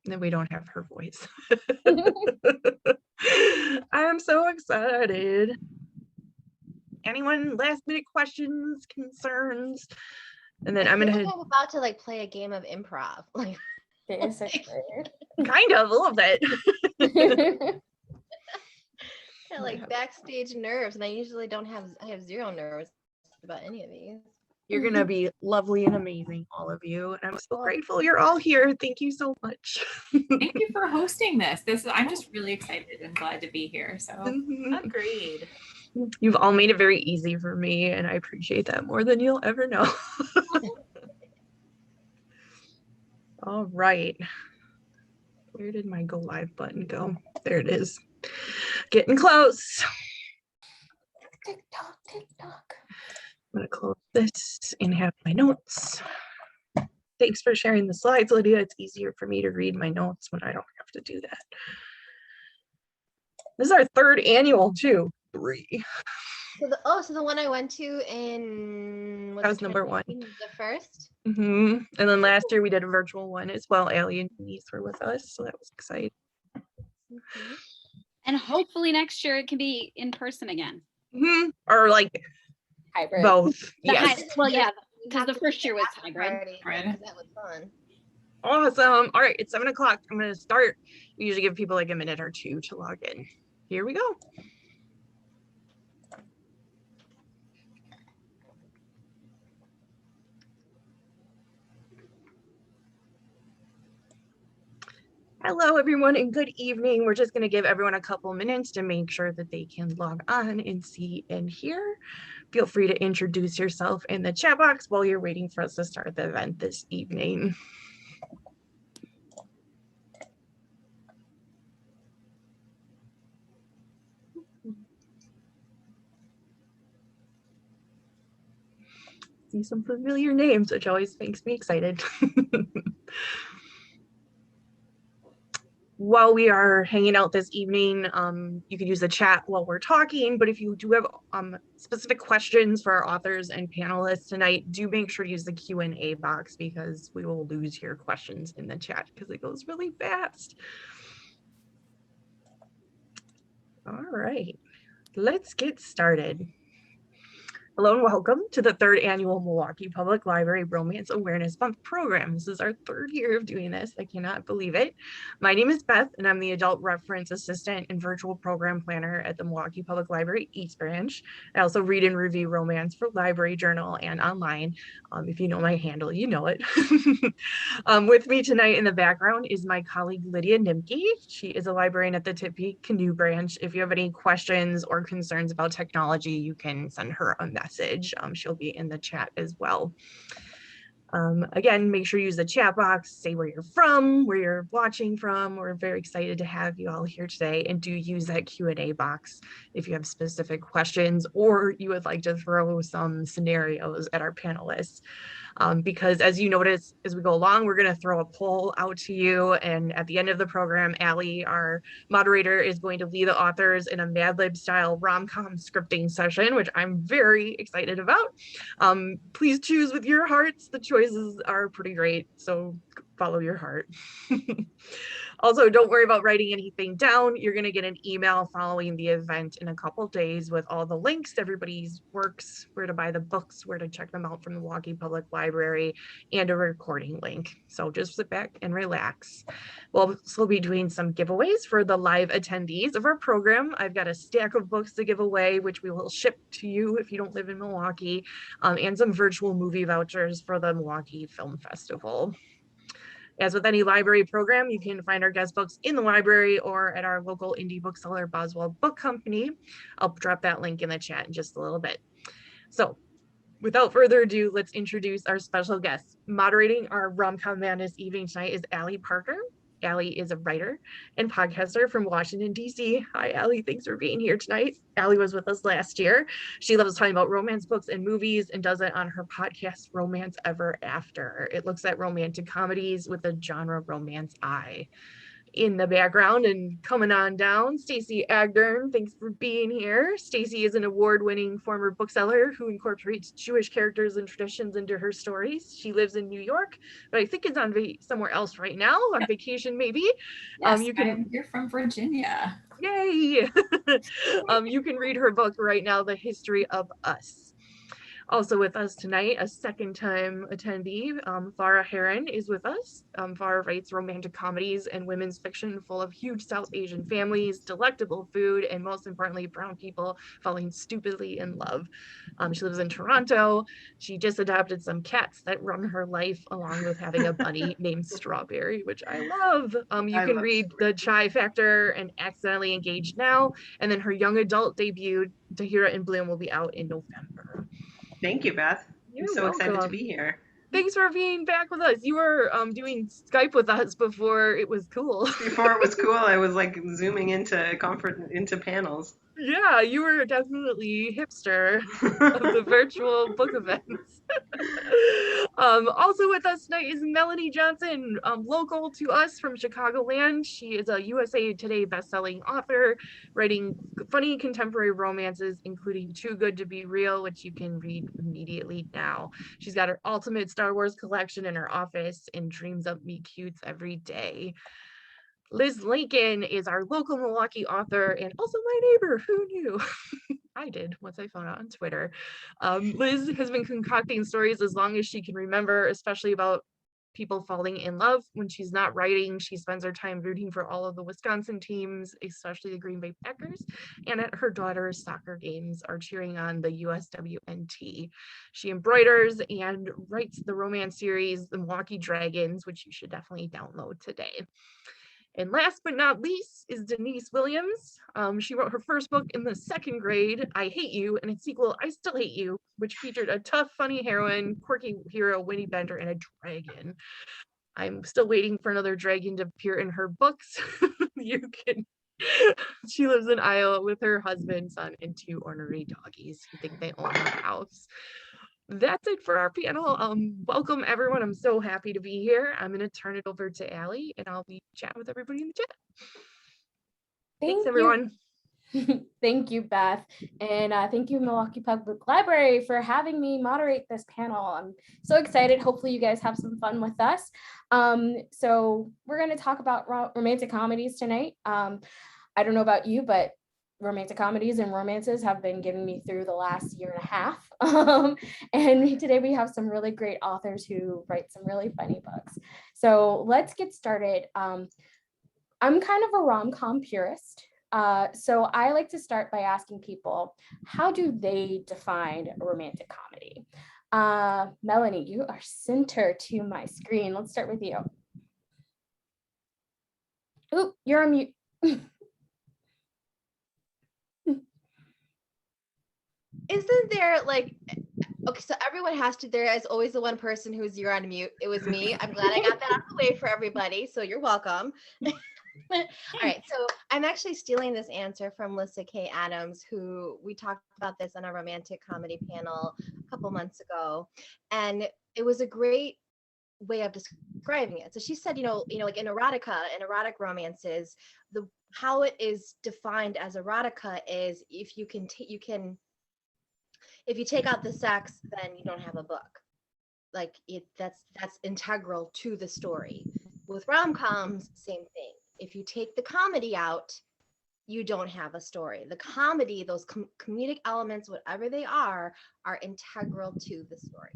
And we don't have her voice. I am so excited. Anyone last minute questions, concerns? And then I'm about to like play a game of improv. Like basically. Kind of a little bit. Yeah, like backstage nerves, and I usually I have zero nerves about any of these. You're gonna be lovely and amazing, all of you. And I'm so grateful you're all here. Thank you so much. Thank you for hosting this. I'm just really excited and glad to be here. So Agreed. You've all made it very easy for me, and I appreciate that more than you'll ever know. All right. Where did my go live button go? There it is. Getting close. TikTok, TikTok. I'm gonna close this and have my notes. Thanks for sharing the slides, Lydia. It's easier for me to read my notes when I don't have to do that. This is our third annual too. 3. So the one I went to in that was number 1. The first. And then last year we did a virtual one as well. Allie and Denise were with us, so that was exciting. And hopefully next year it can be in person again. Or like hybrid. Both. Yes. Well, yeah, because the first year was hybrid. That was fun. Awesome. All right, it's 7 o'clock. I'm going to start. We usually give people like a minute or two to log in. Here we go. Hello, everyone, and good evening. We're just going to give everyone a couple minutes to make sure that they can log on and see and hear. Feel free to introduce yourself in the chat box while you're waiting for us to start the event this evening. See some familiar names, which always makes me excited. While we are hanging out this evening, you can use the chat while we're talking, but if you do have specific questions for our authors and panelists tonight, do make sure to use the Q&A box because we will lose your questions in the chat because it goes really fast. All right, let's get started. Hello and welcome to the 3rd annual Milwaukee Public Library Romance Awareness Month program. This is our 3rd year of doing this. I cannot believe it. My name is Beth, and I'm the Adult Reference Assistant and Virtual Program Planner at the Milwaukee Public Library East Branch. I also read and review romance for Library Journal and online. If you know my handle, you know it. With me tonight in the background is my colleague Lydia Nimke. She is a librarian at the Tippecanoe branch. If you have any questions or concerns about technology, you can send her a message. She'll be in the chat as well. Again, make sure you use the chat box, say where you're from, where you're watching from. We're very excited to have you all here today, and do use that Q&A box if you have specific questions or you would like to throw some scenarios at our panelists. Because as you notice, as we go along, we're going to throw a poll out to you. And at the end of the program, Allie, our moderator, is going to lead the authors in a Mad Lib style rom-com scripting session, which I'm very excited about. Please choose with your hearts. The choices are pretty great, so follow your heart. Also, don't worry about writing anything down. You're going to get an email following the event in a couple days with all the links to everybody's works, where to buy the books, where to check them out from the Milwaukee Public Library, and a recording link. So just sit back and relax. We'll also be doing some giveaways for the live attendees of our program. I've got a stack of books to give away, which we will ship to you if you don't live in Milwaukee, and some virtual movie vouchers for the Milwaukee Film Festival. As with any library program, you can find our guest books in the library or at our local indie bookseller, Boswell Book Company. I'll drop that link in the chat in just a little bit. So without further ado, let's introduce our special guest. Moderating our RomCom Madness evening tonight is Allie Parker. Allie is a writer and podcaster from Washington, D.C. Hi, Allie. Thanks for being here tonight. Allie was with us last year. She loves talking about romance books and movies and does it on her podcast, Romance Ever After. It looks at romantic comedies with a genre romance eye. In the background and coming on down, Stacey Agdern, thanks for being here. Stacey is an award-winning former bookseller who incorporates Jewish characters and traditions into her stories. She lives in New York, but I think it's on somewhere else right now, on vacation maybe. Yes, You can I'm here from Virginia. Yay! You can read her book right now, The History of Us. Also with us tonight, a second time attendee, Farah Heron is with us. Farah writes romantic comedies and women's fiction full of huge South Asian families, delectable food, and most importantly, brown people falling stupidly in love. She lives in Toronto. She just adopted some cats that run her life, along with having a bunny named Strawberry, which I love. You can read The Chai Factor and Accidentally Engaged now, and then her young adult debut, Tahira in Bloom, will be out in November. Thank you, Beth. You're I'm so excited to welcome. be here. Thanks for being back with us. You were doing Skype with us before it was cool. Before it was cool, I was like zooming into panels. Yeah, you were definitely hipster of the virtual book events. Also with us tonight is Melonie Johnson, local to us from Chicagoland. She is a USA Today bestselling author, writing funny contemporary romances, including Too Good to Be Real, which you can read immediately now. She's got her ultimate Star Wars collection in her office and dreams up meet cutes every day. Liz Lincoln is our local Milwaukee author and also my neighbor. Who knew? I did once I found out on Twitter. Liz has been concocting stories as long as she can remember, especially about people falling in love. When she's not writing, she spends her time rooting for all of the Wisconsin teams, especially the Green Bay Packers, and at her daughter's soccer games are cheering on the USWNT. She embroiders and writes the romance series, The Milwaukee Dragons, which you should definitely download today. And last but not least is Denise Williams. She wrote her first book in the second grade, I Hate You, and its sequel, I Still Hate You, which featured a tough, funny heroine, quirky hero, Winnie Bender, and a dragon. I'm still waiting for another dragon to appear in her books. She lives in Iowa with her husband, son, and 2 ornery doggies who think they own the house. That's it for our panel. Welcome everyone. I'm so happy to be here. I'm going to turn it over to Allie and I'll be chatting with everybody in the chat. Thanks everyone. Thank you, Beth. And thank you, Milwaukee Public Library, for having me moderate this panel. I'm so excited. Hopefully you guys have some fun with us. So we're going to talk about romantic comedies tonight. I don't know about you, but romantic comedies and romances have been getting me through the last year and a half. And today we have some really great authors who write some really funny books. So let's get started. I'm kind of a rom-com purist. So I like to start by asking people, how do they define a romantic comedy? Melonie, you are center to my screen. Let's start with you. Oop, you're on mute. Isn't there like, okay, so everyone has to, there is always the one person who's you're on mute. It was me. I'm glad I got that out of the way for everybody. So you're welcome. All right, so I'm actually stealing this answer from Lissa K. Adams, who we talked about this on a romantic comedy panel a couple months ago. And it was a great way of describing it. So she said, you know, like in erotica and erotic romances, how it is defined as erotica is if you if you take out the sex, then you don't have a book. Like that's integral to the story. With rom-coms, same thing. If you take the comedy out, you don't have a story. The comedy, those comedic elements, whatever they are integral to the story.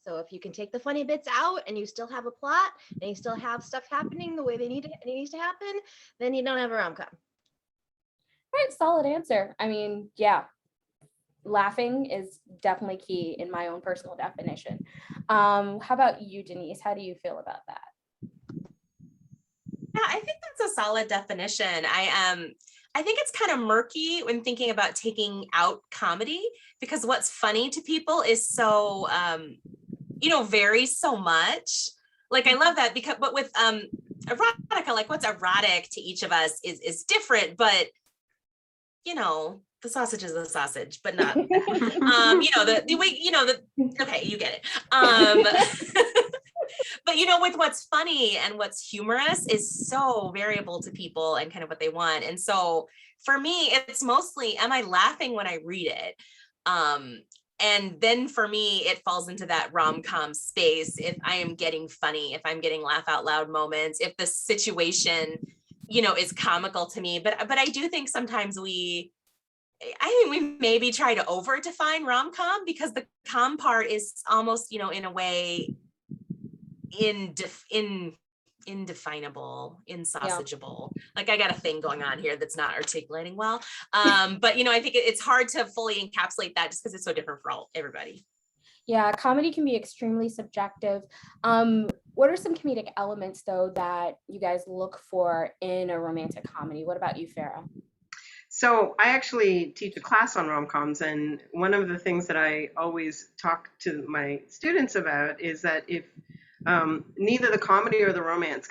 So if you can take the funny bits out and you still have a plot and you still have stuff happening the way it needs to happen, then you don't have a rom-com. Right, solid answer. I mean, yeah. Laughing is definitely key in my own personal definition. How about you, Denise? How do you feel about that? Yeah, I think that's a solid definition. I think it's kind of murky when thinking about taking out comedy, because what's funny to people is so, varies so much. Like, I love that but with erotica, like what's erotic to each of us is different, but the sausage is the sausage, but not, the way, okay, you get it. But with what's funny and what's humorous is so variable to people and kind of what they want. And so for me, it's mostly, am I laughing when I read it? And then for me, it falls into that rom-com space. If I am getting funny, if I'm getting laugh out loud moments, if the situation, is comical to me. But I do think sometimes we maybe try to over define rom-com, because the com part is almost, in a way, indefinable, insausageable. Like I got a thing going on here that's not articulating well. But I think it's hard to fully encapsulate that just because it's so different for everybody. Yeah, comedy can be extremely subjective. What are some comedic elements though that you guys look for in a romantic comedy? What about you, Farah? So I actually teach a class on rom-coms, and one of the things that I always talk to my students about is that if neither the comedy or the romance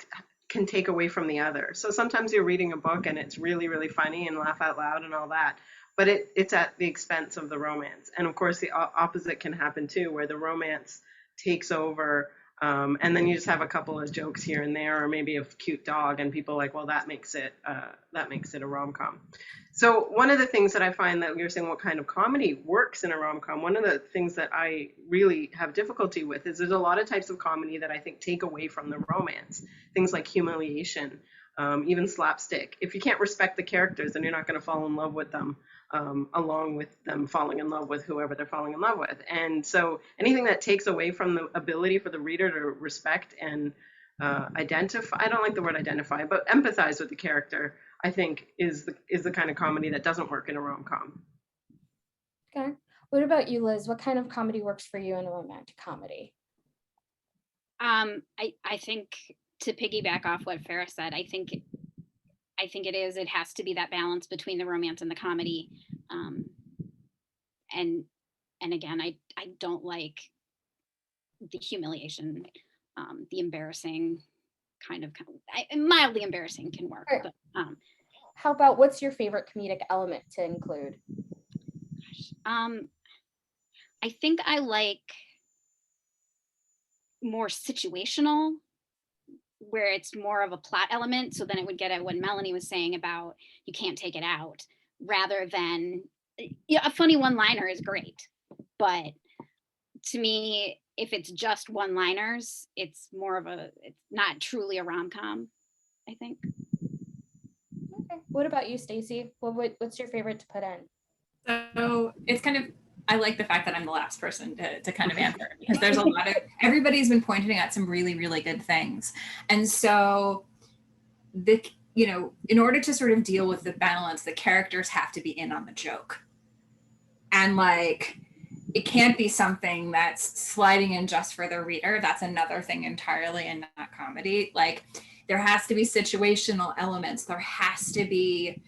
can take away from the other. So sometimes you're reading a book and it's really, really funny and laugh out loud and all that, but it's at the expense of the romance. And of course, the opposite can happen too, where the romance takes over, and then you just have a couple of jokes here and there, or maybe a cute dog, and people are like, well, that makes it a rom-com. So one of the things that I find that you're saying what kind of comedy works in a rom-com, one of the things that I really have difficulty with is there's a lot of types of comedy that I think take away from the romance. Things like humiliation, even slapstick. If you can't respect the characters, then you're not going to fall in love with them, along with them falling in love with whoever they're falling in love with. And so anything that takes away from the ability for the reader to respect and identify, I don't like the word identify, but empathize with the character, I think is the kind of comedy that doesn't work in a rom-com. Okay. What about you, Liz? What kind of comedy works for you in a romantic comedy? I think, to piggyback off what Farah said, I think it has to be that balance between the romance and the comedy. And again, I don't like the humiliation, the embarrassing mildly embarrassing can work. Right. But how about, what's your favorite comedic element to include? I think I like more situational, where it's more of a plot element. So then it would get at what Melonie was saying about you can't take it out, rather than a funny one-liner is great. But to me, if it's just one-liners, it's not truly a rom-com, I think. Okay. What about you, Stacey? What's your favorite to put in? So it's kind of, I like the fact that I'm the last person to kind of answer, because there's a lot of, everybody's been pointing at some really, really good things. And so in order to sort of deal with the balance, the characters have to be in on the joke. And it can't be something that's sliding in just for the reader. That's another thing entirely in that comedy. There has to be situational elements. There has to be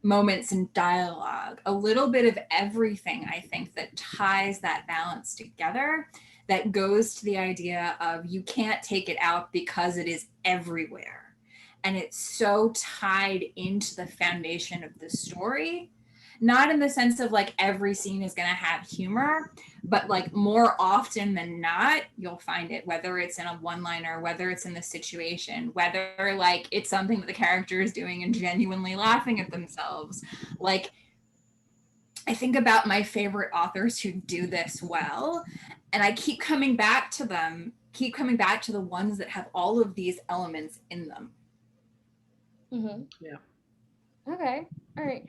moments in dialogue, a little bit of everything, I think, that ties that balance together, that goes to the idea of you can't take it out because it is everywhere. And it's so tied into the foundation of the story, not in the sense of every scene is going to have humor, but more often than not, you'll find it, whether it's in a one-liner, whether it's in the situation, whether it's something that the character is doing and genuinely laughing at themselves. I think about my favorite authors who do this well, and I keep coming back to the ones that have all of these elements in them. Mm-hmm. Yeah. Okay. All right.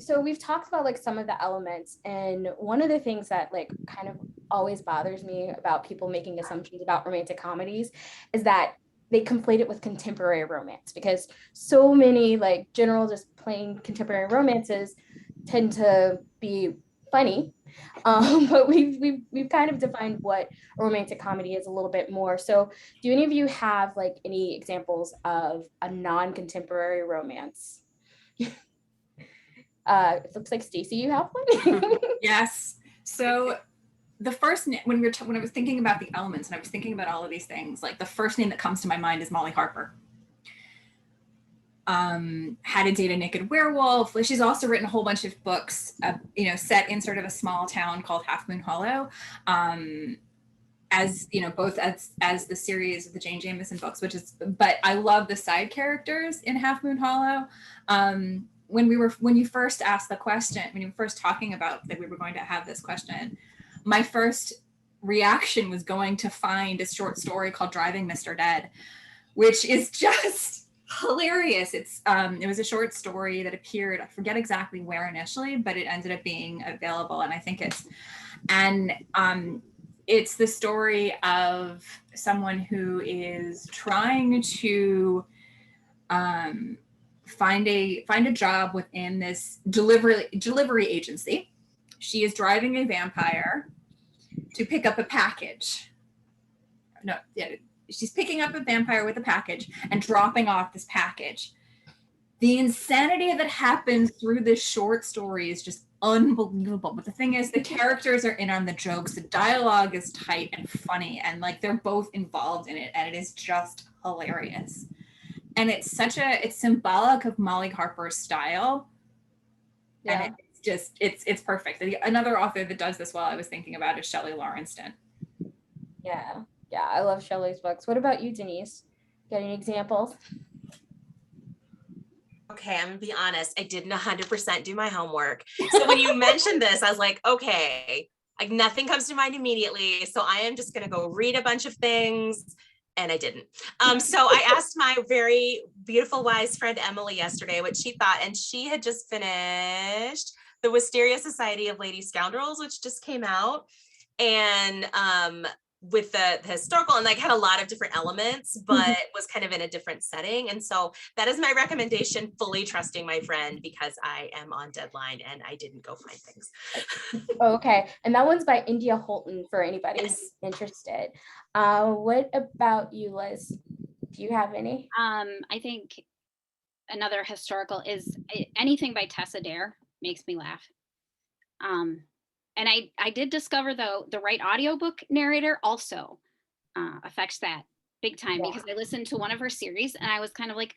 So we've talked about some of the elements, and one of the things that kind of always bothers me about people making assumptions about romantic comedies is that they conflate it with contemporary romance, because so many general just plain contemporary romances tend to be funny, but we've kind of defined what a romantic comedy is a little bit more. So do any of you have any examples of a non-contemporary romance? It looks like Stacey, you have one. Yes. So the first when I was thinking about the elements and I was thinking about all of these things, the first name that comes to my mind is Molly Harper. How to Date a Naked Werewolf. She's also written a whole bunch of books, set in sort of a small town called Half Moon Hollow. as you know, both as the series of the Jane Jameson books, but I love the side characters in Half Moon Hollow. When you first asked the question, when you were first talking about that we were going to have this question, my first reaction was going to find a short story called Driving Mr. Dead, which is just hilarious. It was a short story that appeared, I forget exactly where initially, but it ended up being available, and I think it's the story of someone who is trying to find a job within this delivery agency. She is driving a vampire to pick up a package. She's picking up a vampire with a package and dropping off this package. The insanity that happens through this short story is just unbelievable. But the thing is, the characters are in on the jokes. The dialogue is tight and funny, and like they're both involved in it, and it is just hilarious. And it's symbolic of Molly Harper's style. Yeah. And it's perfect. Another author that does this well, I was thinking about, is Shelley Lawrenston. Yeah, I love Shelley's books. What about you, Denise? Got any examples? Okay, I'm gonna be honest. I didn't 100% do my homework. So when you mentioned this, I was like, okay, like nothing comes to mind immediately. So I am just gonna go read a bunch of things, and I didn't. So I asked my very beautiful, wise friend Emily yesterday what she thought, and she had just finished The Wisteria Society of Lady Scoundrels, which just came out, and with the historical, and like had a lot of different elements, but was kind of in a different setting. And so that is my recommendation, fully trusting my friend because I am on deadline and I didn't go find things. Okay, and that one's by India Holton for anybody who's interested. What about you, Liz? Do you have any? I think another historical is anything by Tessa Dare makes me laugh. And I did discover, though, the right audiobook narrator also affects that big time, because I listened to one of her series and I was kind of like,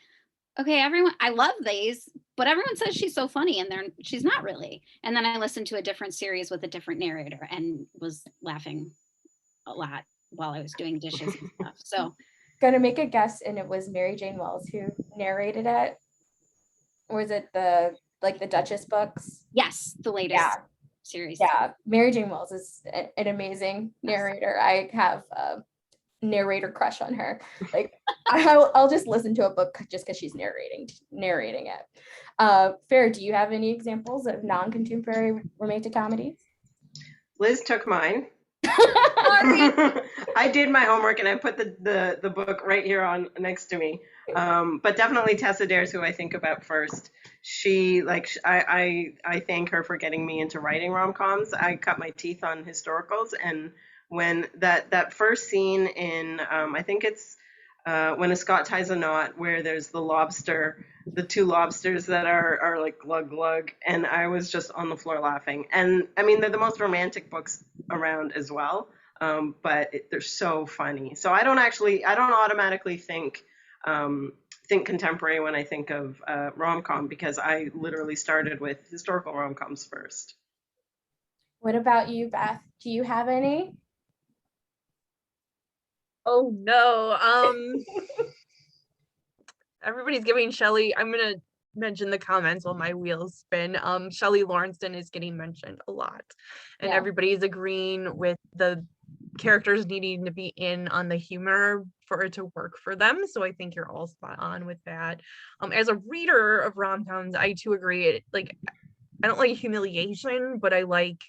okay, everyone, I love these, but everyone says she's so funny, and she's not really. And then I listened to a different series with a different narrator and was laughing a lot while I was doing dishes and stuff. So gonna make a guess, and it was Mary Jane Wells who narrated it. Or was it the Duchess books? Yes, the latest. Yeah. Series. Yeah, Mary Jane Wells is an amazing narrator. I have a narrator crush on her. Like I'll just listen to a book just because she's narrating it. Farah, do you have any examples of non-contemporary romantic comedies? Liz took mine. I did my homework and I put the book right here on next to me. But definitely Tessa Dare's who I think about first. She I thank her for getting me into writing rom-coms. I cut my teeth on historicals, and when that first scene in I think it's When a Scot Ties a Knot, where there's the two lobsters that are like glug glug, and I was just on the floor laughing. And I mean, they're the most romantic books around as well, but they're so funny. So I don't automatically think contemporary when I think of rom-com, because I literally started with historical rom-coms first. What about you, Beth? Do you have any? Oh no. Everybody's giving Shelley. I'm gonna mention the comments while my wheels spin. Shelley Lawrenston is getting mentioned a lot, and everybody's agreeing with the characters needing to be in on the humor for it to work for them. So I think you're all spot on with that. As a reader of rom-coms, I too agree. I don't like humiliation, but I like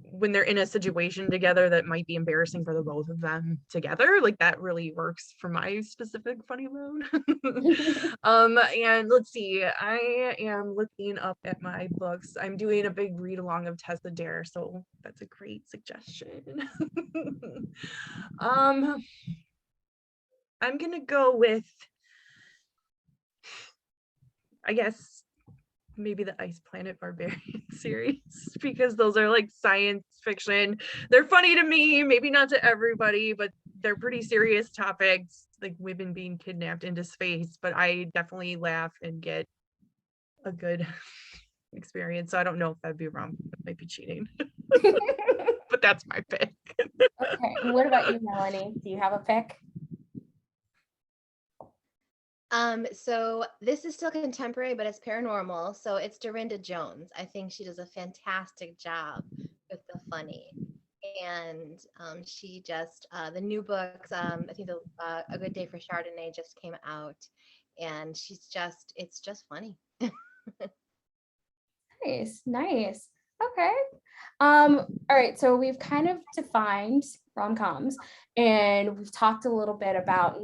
when they're in a situation together that might be embarrassing for the both of them together. Like that really works for my specific funny bone. And let's see, I am looking up at my books. I'm doing a big read along of Tessa Dare, so that's a great suggestion. I'm gonna go with, I guess, maybe the Ice Planet Barbarian series, because those are like science fiction. They're funny to me, maybe not to everybody, but they're pretty serious topics, like women being kidnapped into space, but I definitely laugh and get a good experience. So I don't know if that'd be wrong, it might be cheating. But that's my pick. Okay, and what about you, Melonie? Do you have a pick? So this is still contemporary, but it's paranormal. So it's Dorinda Jones. I think she does a fantastic job with the funny. And she just the new books, I think A Good Day for Chardonnay just came out, and it's just funny. Nice. Okay. All right, so we've kind of defined rom-coms, and we've talked a little bit about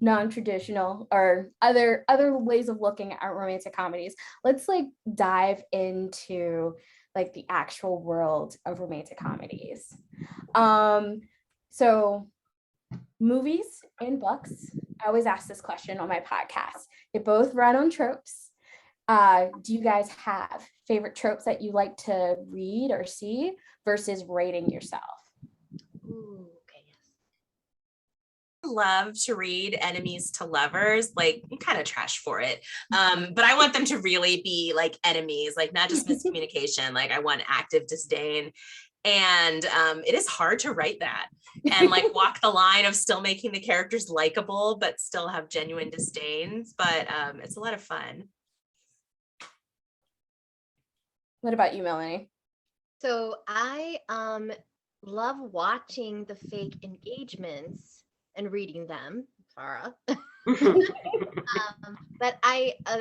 non-traditional or other ways of looking at romantic comedies. Let's like dive into like the actual world of romantic comedies. So movies and books, I always ask this question on my podcast. They both run on tropes. Do you guys have favorite tropes that you like to read or see versus writing yourself? Ooh, okay, yes. Love to read enemies to lovers, like I'm kind of trash for it, but I want them to really be like enemies, like not just miscommunication. Like I want active disdain, and it is hard to write that and like walk the line of still making the characters likable but still have genuine disdains, but it's a lot of fun. What about you, Melonie? So I love watching the fake engagements and reading them, Farah. But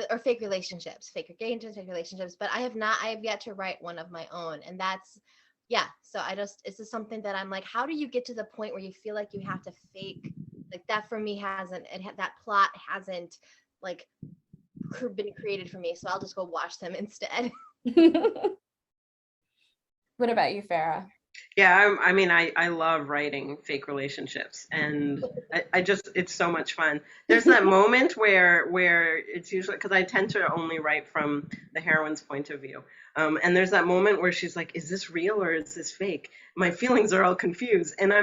or fake relationships, fake relationships, but I have yet to write one of my own. And that's, yeah. So it's just something that I'm like, how do you get to the point where you feel like you have to fake, like that for me that plot hasn't like been created for me. So I'll just go watch them instead. What about you, Farah? Yeah, I love writing fake relationships, and it's so much fun. There's that moment where it's usually, because I tend to only write from the heroine's point of view, and there's that moment where she's like, is this real or is this fake? My feelings are all confused, and I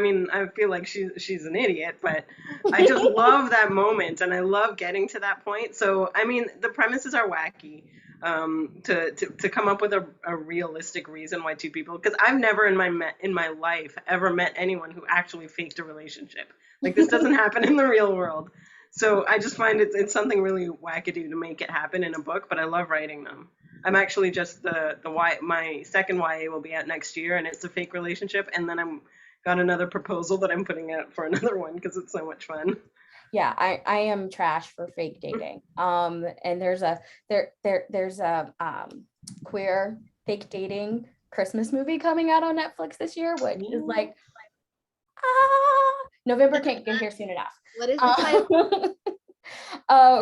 feel like she's an idiot, but I just love that moment, and I love getting to that point. So the premises are wacky. To come up with a realistic reason why two people, because I've never in my life ever met anyone who actually faked a relationship. Like this doesn't happen in the real world. So I just find it's something really wackadoo to make it happen in a book, but I love writing them. I'm actually just my second YA will be out next year, and it's a fake relationship, and then I'm got another proposal that I'm putting out for another one because it's so much fun. Yeah, I am trash for fake dating. And there's a queer fake dating Christmas movie coming out on Netflix this year, which is like November can't get here soon enough. What is the title?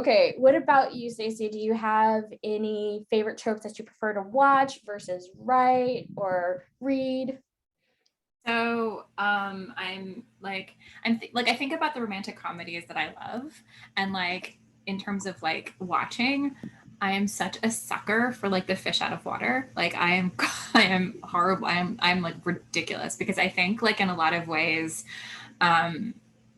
Okay, what about you, Stacey? Do you have any favorite tropes that you prefer to watch versus write or read? So I think about the romantic comedies that I love, and like in terms of like watching, I am such a sucker for like the fish out of water. Like I am horrible. I'm like ridiculous, because I think like in a lot of ways,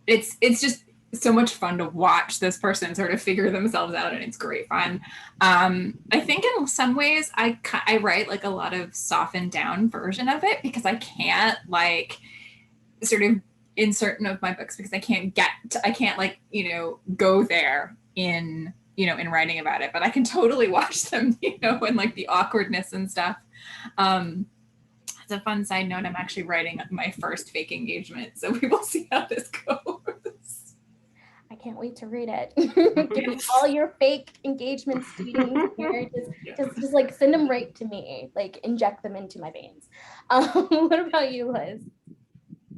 it's just so much fun to watch this person sort of figure themselves out, and it's great fun. I think in some ways I write like a lot of softened down version of it, because I can't like sort of in certain of my books, because I can't like, go there in writing about it, but I can totally watch them, and like the awkwardness and stuff. As a fun side note, I'm actually writing my first fake engagement, so we will see how this goes. I can't wait to read it. Give me all your fake engagements, just like send them right to me, like inject them into my veins. What about you, Liz?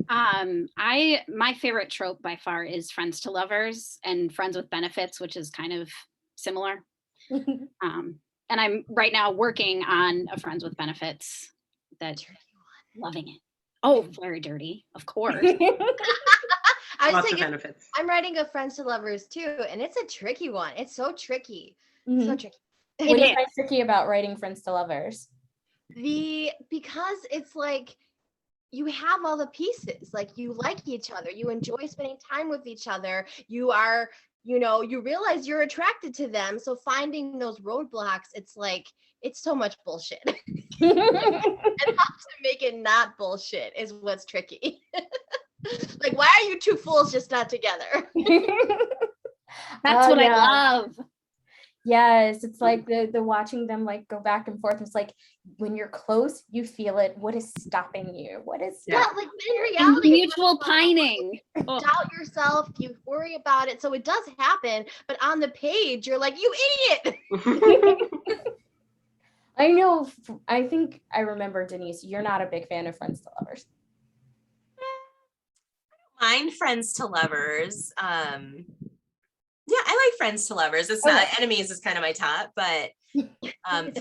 My favorite trope by far is friends to lovers and friends with benefits, which is kind of similar. And I'm right now working on a friends with benefits that's loving it. Oh, very dirty, of course. I was Lots thinking, of benefits. I'm writing a friends to lovers too, and it's a tricky one. It's so tricky. Mm-hmm. So tricky. What is tricky about writing friends to lovers? Because it's like you have all the pieces. Like you like each other, you enjoy spending time with each other, you you realize you're attracted to them. So finding those roadblocks, it's so much bullshit. And how to make it not bullshit is what's tricky. Like, why are you two fools just not together? That's what yeah. I love. Yes, it's like the watching them like go back and forth. It's like when you're close, you feel it. What is stopping you? What is Yeah, like in And reality, mutual pining. Oh, doubt yourself, you worry about it. So it does happen, but on the page, you're like, you idiot. I know. I think I remember, Denise, you're not a big fan of Friends to Lovers. Mind Friends to Lovers. Yeah, I like Friends to Lovers. It's Okay. not Enemies is kind of my top, but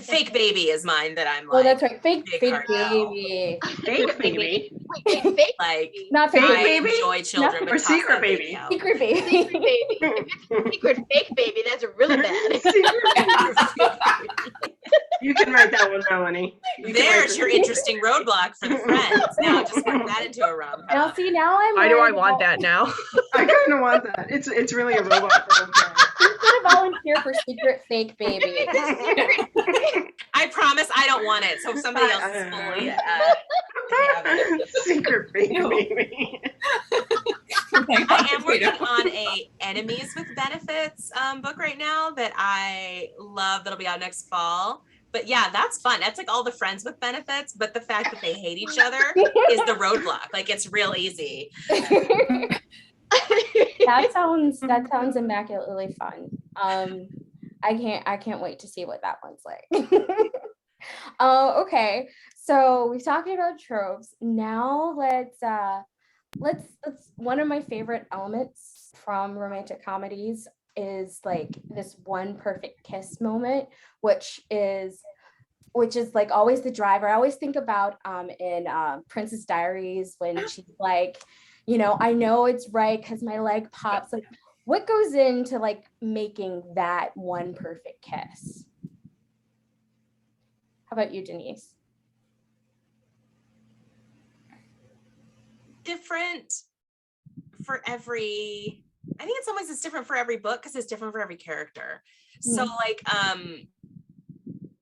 Fake Baby is mine that I'm Oh, like. that's right. Fake big baby. Fake baby. Wait, fake Like Not fake Fake I baby. baby? enjoy children, Or but toss secret that baby. out. Secret baby. secret baby. If it's a secret fake baby, that's really bad. You can write that one, Melonie. You can write There's this. your interesting roadblock for the friends. Now just work that into a rom-com. Now, see, now I'm. Why do I worried want about- that now? I kind of want that. It's really a robot. Who's gonna volunteer for secret fake baby? I promise I don't want it. So if somebody else is fully they have it. Secret fake baby. I am working on a Enemies with Benefits book right now that I love. That'll be out next fall. But yeah, that's fun. That's like all the friends with benefits, but the fact that they hate each other is the roadblock. Like it's real easy. That sounds immaculately fun. I can't wait to see what that one's like. Okay, so we've talked about tropes. Now let's one of my favorite elements from romantic comedies is like this one perfect kiss moment, which is like always the driver. I always think about in Princess Diaries when she's like, I know it's right because my leg pops. Like, what goes into like making that one perfect kiss? How about you, Denise? Different for every, I think in some ways it's different for every book because it's different for every character. So like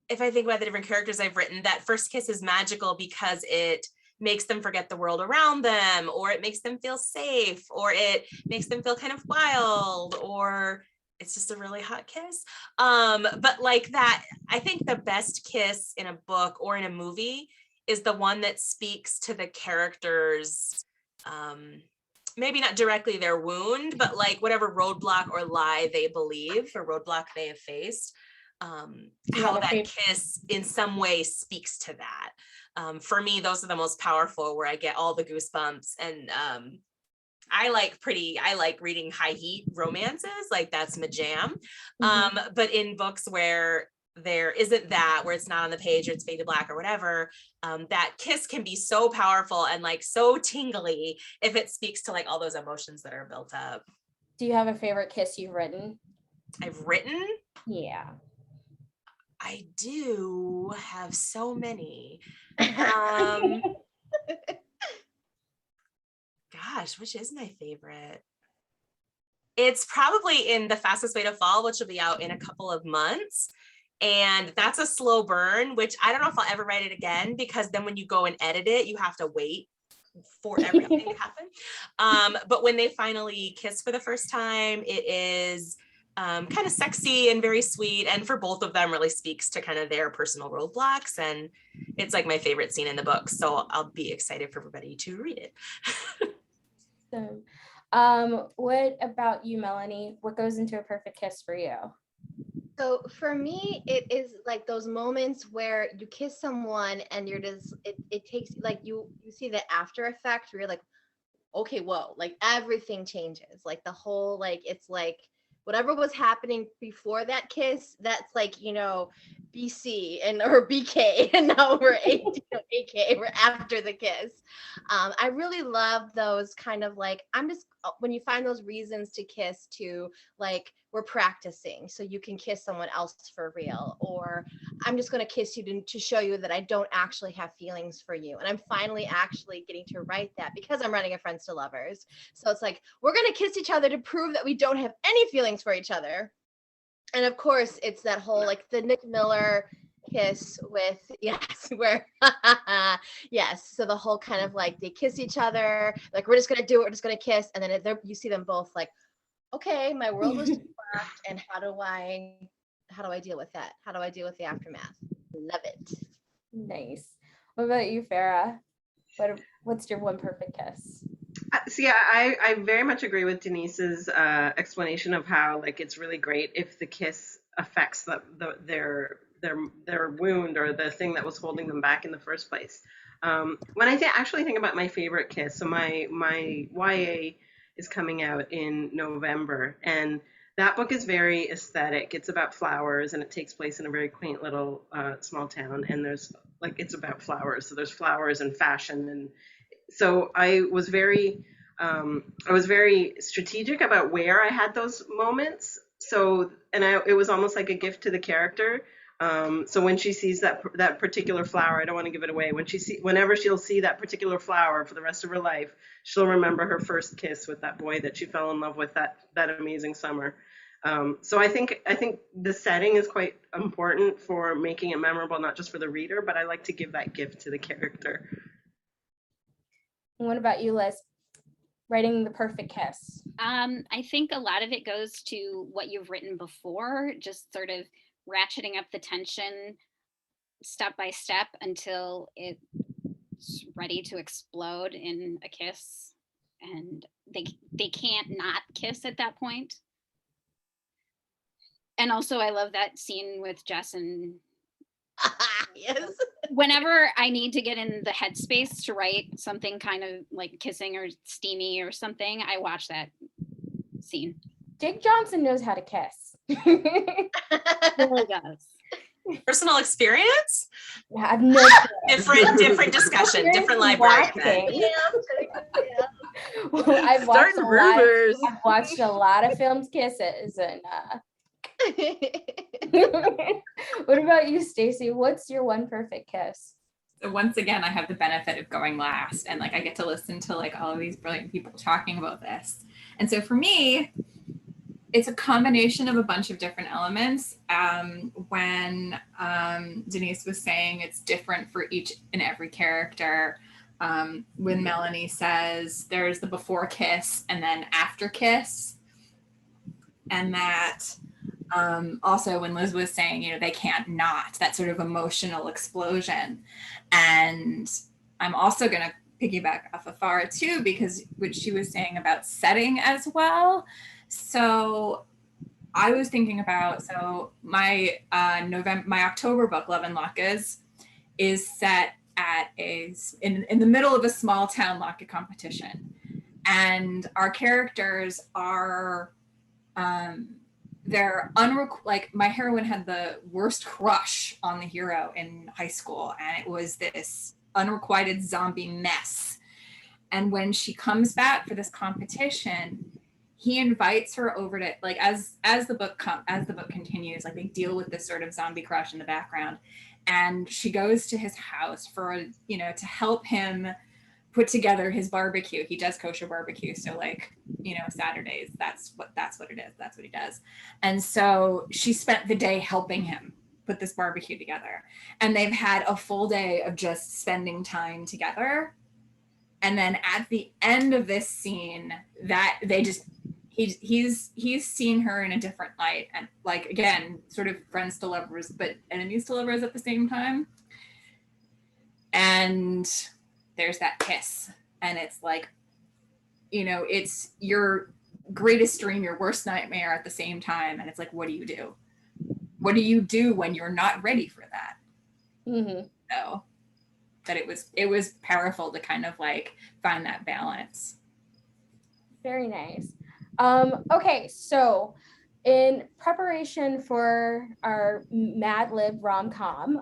if I think about the different characters I've written, that first kiss is magical because it makes them forget the world around them, or it makes them feel safe, or it makes them feel kind of wild, or it's just a really hot kiss. But like that, I think the best kiss in a book or in a movie is the one that speaks to the characters, maybe not directly their wound, but like whatever roadblock or lie they believe or roadblock they have faced, how that kiss in some way speaks to that. For me, those are the most powerful, where I get all the goosebumps. And I like reading high heat romances, like that's my jam. But in books where there isn't that, where it's not on the page or it's faded black or whatever, that kiss can be so powerful and like so tingly if it speaks to like all those emotions that are built up. Do you have a favorite kiss you've written? I've written? Yeah. I do have so many. Gosh, which is my favorite? It's probably in The Fastest Way to Fall, which will be out in a couple of months. And that's a slow burn, which I don't know if I'll ever write it again, because then when you go and edit it, you have to wait for everything to happen. But when they finally kiss for the first time, it is kind of sexy and very sweet. And for both of them really speaks to kind of their personal roadblocks. And it's like my favorite scene in the book. So I'll be excited for everybody to read it. So, what about you, Melonie? What goes into a perfect kiss for you? So for me, it is like those moments where you kiss someone and you're just, it takes like you see the after effect where you're like, okay, whoa, like everything changes. Like the whole, like, it's like whatever was happening before that kiss, that's like, BC or BK, and now we're AK, we're after the kiss. I really love those kind of like, I'm just when you find those reasons to kiss, to like, we're practicing so you can kiss someone else for real, or I'm just going to kiss you to show you that I don't actually have feelings for you. And I'm finally actually getting to write that because I'm writing a Friends to Lovers. So it's like, we're going to kiss each other to prove that we don't have any feelings for each other. And of course, it's that whole like the Nick Miller kiss with, yes, where, yes. So the whole kind of like they kiss each other, like, we're just going to do it, we're just going to kiss. And then you see them both like, okay, my world was rocked, and how do I deal with that? How do I deal with the aftermath? Love it. Nice. What about you, Farah? What's your one perfect kiss? So yeah, I very much agree with Denise's explanation of how like it's really great if the kiss affects their wound or the thing that was holding them back in the first place. When I actually think about my favorite kiss, so my YA is coming out in November, and that book is very aesthetic. It's about flowers, and it takes place in a very quaint little small town, and there's like, it's about flowers, so there's flowers and fashion. And so I was very strategic about where I had those moments. So, and it was almost like a gift to the character. So when she sees that particular flower, I don't want to give it away. Whenever she'll see that particular flower for the rest of her life, she'll remember her first kiss with that boy that she fell in love with that amazing summer. So I think the setting is quite important for making it memorable, not just for the reader, but I like to give that gift to the character. And what about you, Liz? Writing the perfect kiss. I think a lot of it goes to what you've written before, just sort of ratcheting up the tension step by step until it's ready to explode in a kiss, and they can't not kiss at that point. And also I love that scene with Jess and Yes. whenever I need to get in the headspace to write something kind of like kissing or steamy or something, I watch that scene. Jake Johnson knows how to kiss. Really does. Personal experience? I have no Different discussion, different library. I've watched Starting rumors. I've watched a lot of filmed kisses, and what about you, Stacey? What's your one perfect kiss? So once again, I have the benefit of going last, and like I get to listen to like all of these brilliant people talking about this. And so for me, it's a combination of a bunch of different elements. When Denise was saying it's different for each and every character, when Melonie says there's the before kiss and then after kiss, and that also when Liz was saying, you know, they can't not, that sort of emotional explosion. And I'm also going to piggyback off of Farah too, because what she was saying about setting as well. So I was thinking about, so my October book, Love and Latkes, is set at in the middle of a small town latke competition. And our characters are, like my heroine had the worst crush on the hero in high school, and it was this unrequited zombie mess. And when she comes back for this competition, he invites her over to, like, as the book continues, like they deal with this sort of zombie crush in the background, and she goes to his house for, you know, to help him put together his barbecue. He does kosher barbecue, so like, you know, Saturdays, that's what it is. That's what he does. And so she spent the day helping him put this barbecue together, and they've had a full day of just spending time together. And then at the end of this scene, that they just he's seen her in a different light, and like, again, sort of friends to lovers but enemies to lovers at the same time. And there's that kiss, and it's like, you know, it's your greatest dream, your worst nightmare at the same time. And it's like, what do you do? What do you do when you're not ready for that? Mm-hmm. So that it was powerful to kind of like find that balance. Very nice. Okay, so in preparation for our Mad Lib rom-com,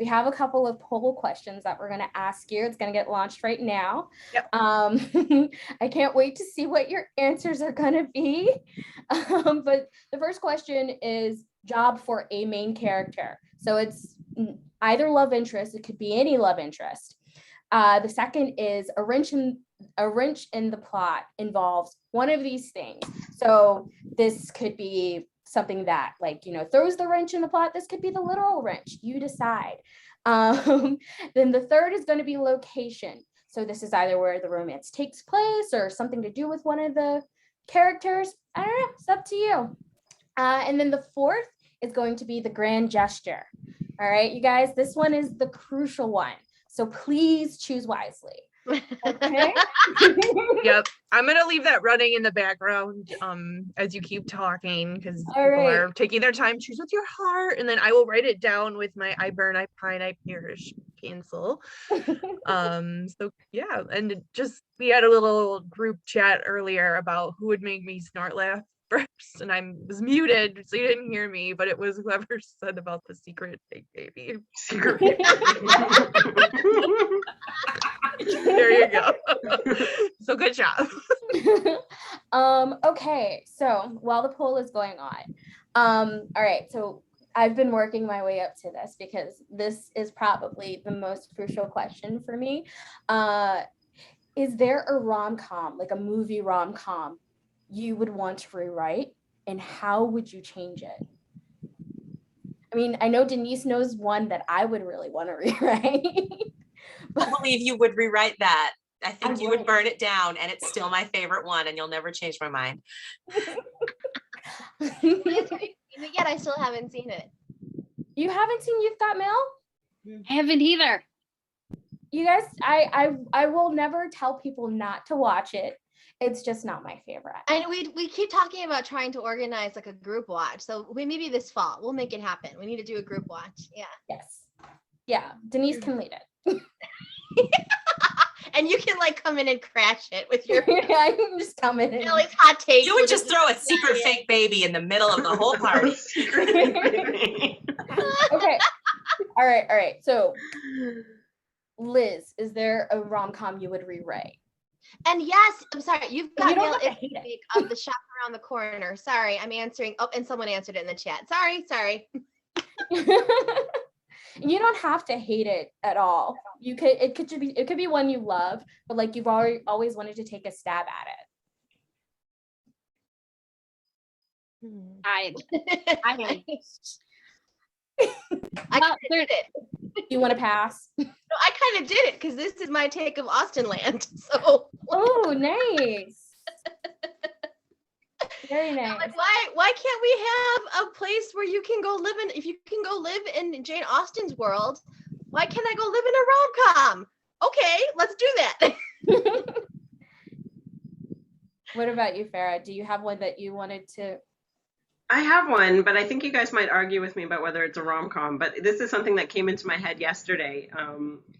we have a couple of poll questions that we're going to ask you. It's going to get launched right now. Yep. I can't wait to see what your answers are going to be. But the first question is job for a main character. So it's either love interest, it could be any love interest. The second is a wrench in the plot involves one of these things. So this could be something that, like, you know, throws the wrench in the plot. This could be the literal wrench. You decide. Then the third is going to be location. So this is either where the romance takes place or something to do with one of the characters. I don't know. It's up to you. And then the fourth is going to be the grand gesture. All right, you guys, this one is the crucial one. So please choose wisely. Okay. Yep. I'm gonna leave that running in the background as you keep talking, because people are taking their time. Choose with your heart, and then I will write it down with my I burn, I pine, I perish pencil. So yeah, and we had a little group chat earlier about who would make me snort laugh first, and I was muted, so you didn't hear me, but it was whoever said about the secret fake baby. Secret fake baby. There you go. So good job. Okay, so while the poll is going on, all right, so I've been working my way up to this because this is probably the most crucial question for me. Is there a rom-com, like a movie rom-com, you would want to rewrite, and how would you change it? I mean, I know Denise knows one that I would really want to rewrite. I believe you would rewrite that. I think you would burn it down, and it's still my favorite one, and you'll never change my mind. Yet I still haven't seen it. You haven't seen You've Got Mail? I haven't either. You guys, I will never tell people not to watch it. It's just not my favorite. And we keep talking about trying to organize like a group watch. So maybe this fall we'll make it happen. We need to do a group watch. Yeah. Yes. Yeah. Denise can lead it. And you can like come in and crash it with your I can just come in. Ellie's hot take. You would just throw a secret fake baby in the middle of the whole party. Okay. All right. So Liz, is there a rom-com you would rewrite? And yes, I'm sorry, You've Got Mail is remake of The Shop Around the Corner. Sorry, I'm answering. Oh, and someone answered it in the chat. Sorry. You don't have to hate it at all. It could be one you love, but like you've always wanted to take a stab at it. I did it. You want to pass? No, I kind of did it because this is my take of Austin Land. So oh, nice. Very nice. Like, why can't we have a place where you can go live in? If you can go live in Jane Austen's world, why can't I go live in a rom-com? Okay, let's do that. What about you, Farah? Do you have one that you wanted to? I have one, but I think you guys might argue with me about whether it's a rom-com, but this is something that came into my head yesterday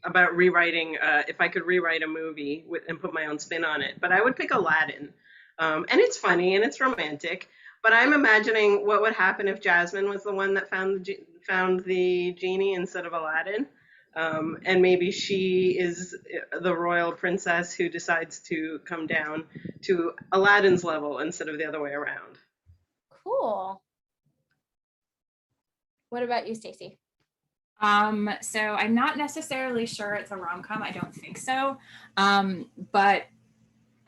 about rewriting, if I could rewrite a movie and put my own spin on it. But I would pick Aladdin. And it's funny and it's romantic, but I'm imagining what would happen if Jasmine was the one that found the genie instead of Aladdin. And maybe she is the royal princess who decides to come down to Aladdin's level instead of the other way around. Cool. What about you, Stacey? So I'm not necessarily sure it's a rom-com. I don't think so. But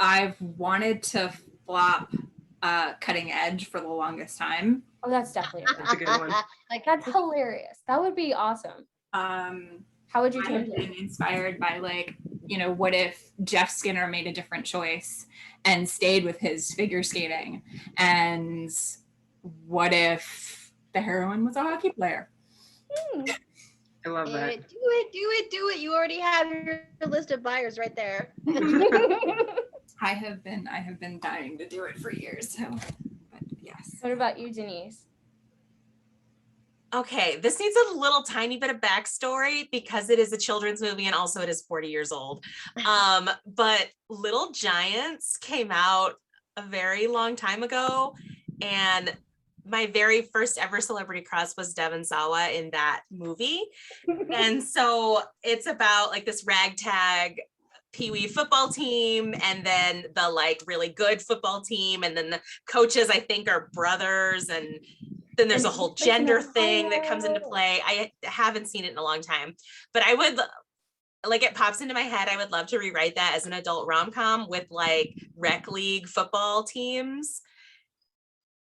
I've wanted to flop Cutting Edge for the longest time. Oh, that's definitely That's a good one. like that's hilarious. That would be awesome. How would you change it? Inspired by like, what if Jeff Skinner made a different choice and stayed with his figure skating? And what if the heroine was a hockey player? I love that. Do it. You already have your list of buyers right there. I have been dying to do it for years. So, but yes. What about you, Denise? Okay, this needs a little tiny bit of backstory because it is a children's movie and also it is 40 years old. But Little Giants came out a very long time ago, and my very first ever celebrity crush was Devon Sawa in that movie. And so it's about like this ragtag Pee-wee football team, and then the like really good football team, and then the coaches I think are brothers, and then there's a whole gender thing that comes into play. I haven't seen it in a long time, but I would like, it pops into my head, I would love to rewrite that as an adult rom-com with like rec league football teams,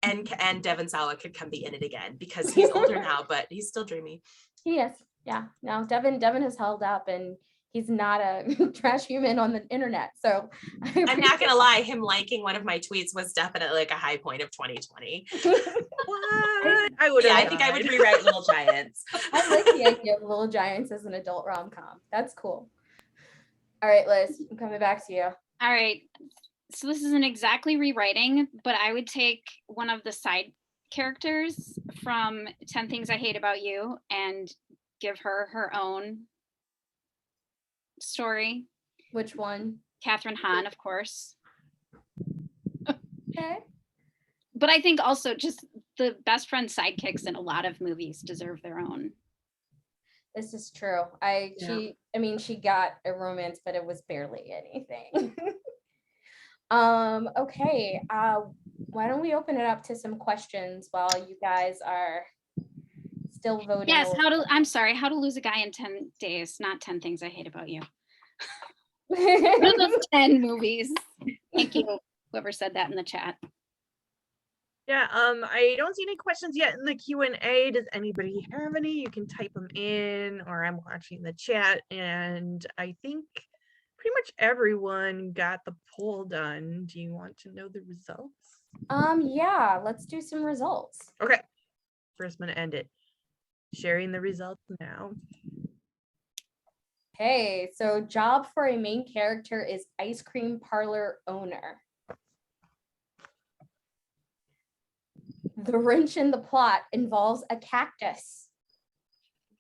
and Devon Sawa could come be in it again because he's older now, but he's still dreamy. He is. Yeah. No, Devon has held up, and he's not a trash human on the internet. So I'm not gonna lie, him liking one of my tweets was definitely like a high point of 2020. What? I would. Yeah, I think I would rewrite Little Giants. I like the idea of Little Giants as an adult rom-com. That's cool. All right, Liz, I'm coming back to you. All right. So this isn't exactly rewriting, but I would take one of the side characters from 10 Things I Hate About You and give her her own story. Which one? Catherine Hahn, of course. Okay. But I think also just the best friend sidekicks in a lot of movies deserve their own. This is true. She got a romance, but it was barely anything. Okay. Why don't we open it up to some questions while you guys are still voting? Yes, how to lose a guy in 10 days, not 10 Things I Hate About You. One of those 10 movies. Thank you, whoever said that in the chat. Yeah, I don't see any questions yet in the Q&A. Does anybody have any? You can type them in, or I'm watching the chat, and I think pretty much everyone got the poll done. Do you want to know the results? Yeah, let's do some results. Okay, first I'm gonna end it. Sharing the results now. Okay, so job for a main character is ice cream parlor owner. The wrench in the plot involves a cactus.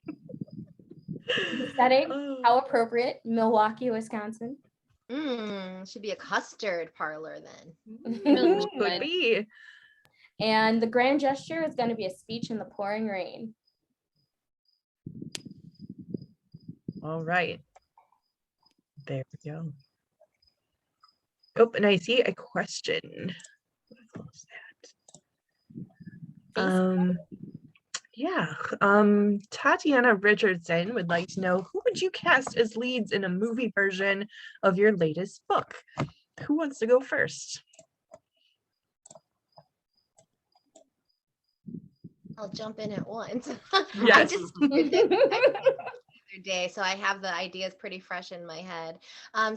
The setting, how appropriate, Milwaukee, Wisconsin. Should be a custard parlor then. Could be. And the grand gesture is going to be a speech in the pouring rain. All right. There we go. Oh, and I see a question. What was that? Yeah. Tatiana Richardson would like to know, who would you cast as leads in a movie version of your latest book? Who wants to go first? I'll jump in at once. Yes. I just the other day, so I have the ideas pretty fresh in my head.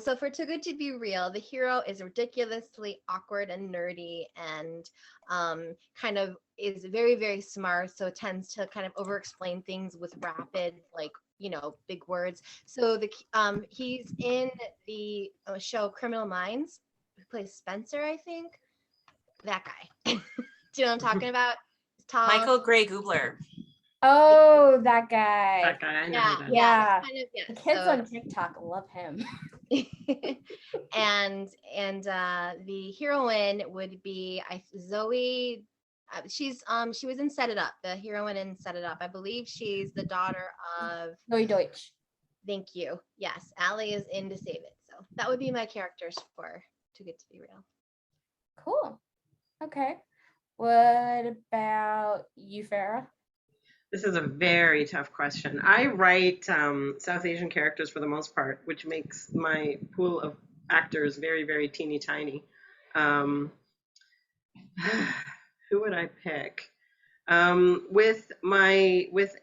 So for Too Good to Be Real, the hero is ridiculously awkward and nerdy, and kind of is very, very smart, so tends to kind of over explain things with rapid, like, big words. So he's in the show Criminal Minds, who plays Spencer, I think. That guy. Do you know what I'm talking about? Tom. Michael Gray Gubler. Oh, that guy. That guy, I know. Yeah, who that is. Yeah. Kind of, yeah. The kids So- on TikTok love him. and the heroine would be Zoe. She was in Set It Up. The heroine in Set It Up. I believe she's the daughter of. Zoe Deutsch. Thank you. Yes, Allie is in to save it. So that would be my characters for Too Good to Be Real. Cool. Okay. What about you, Farah? This is a very tough question. I write South Asian characters for the most part, which makes my pool of actors very, very teeny tiny. Who would I pick? With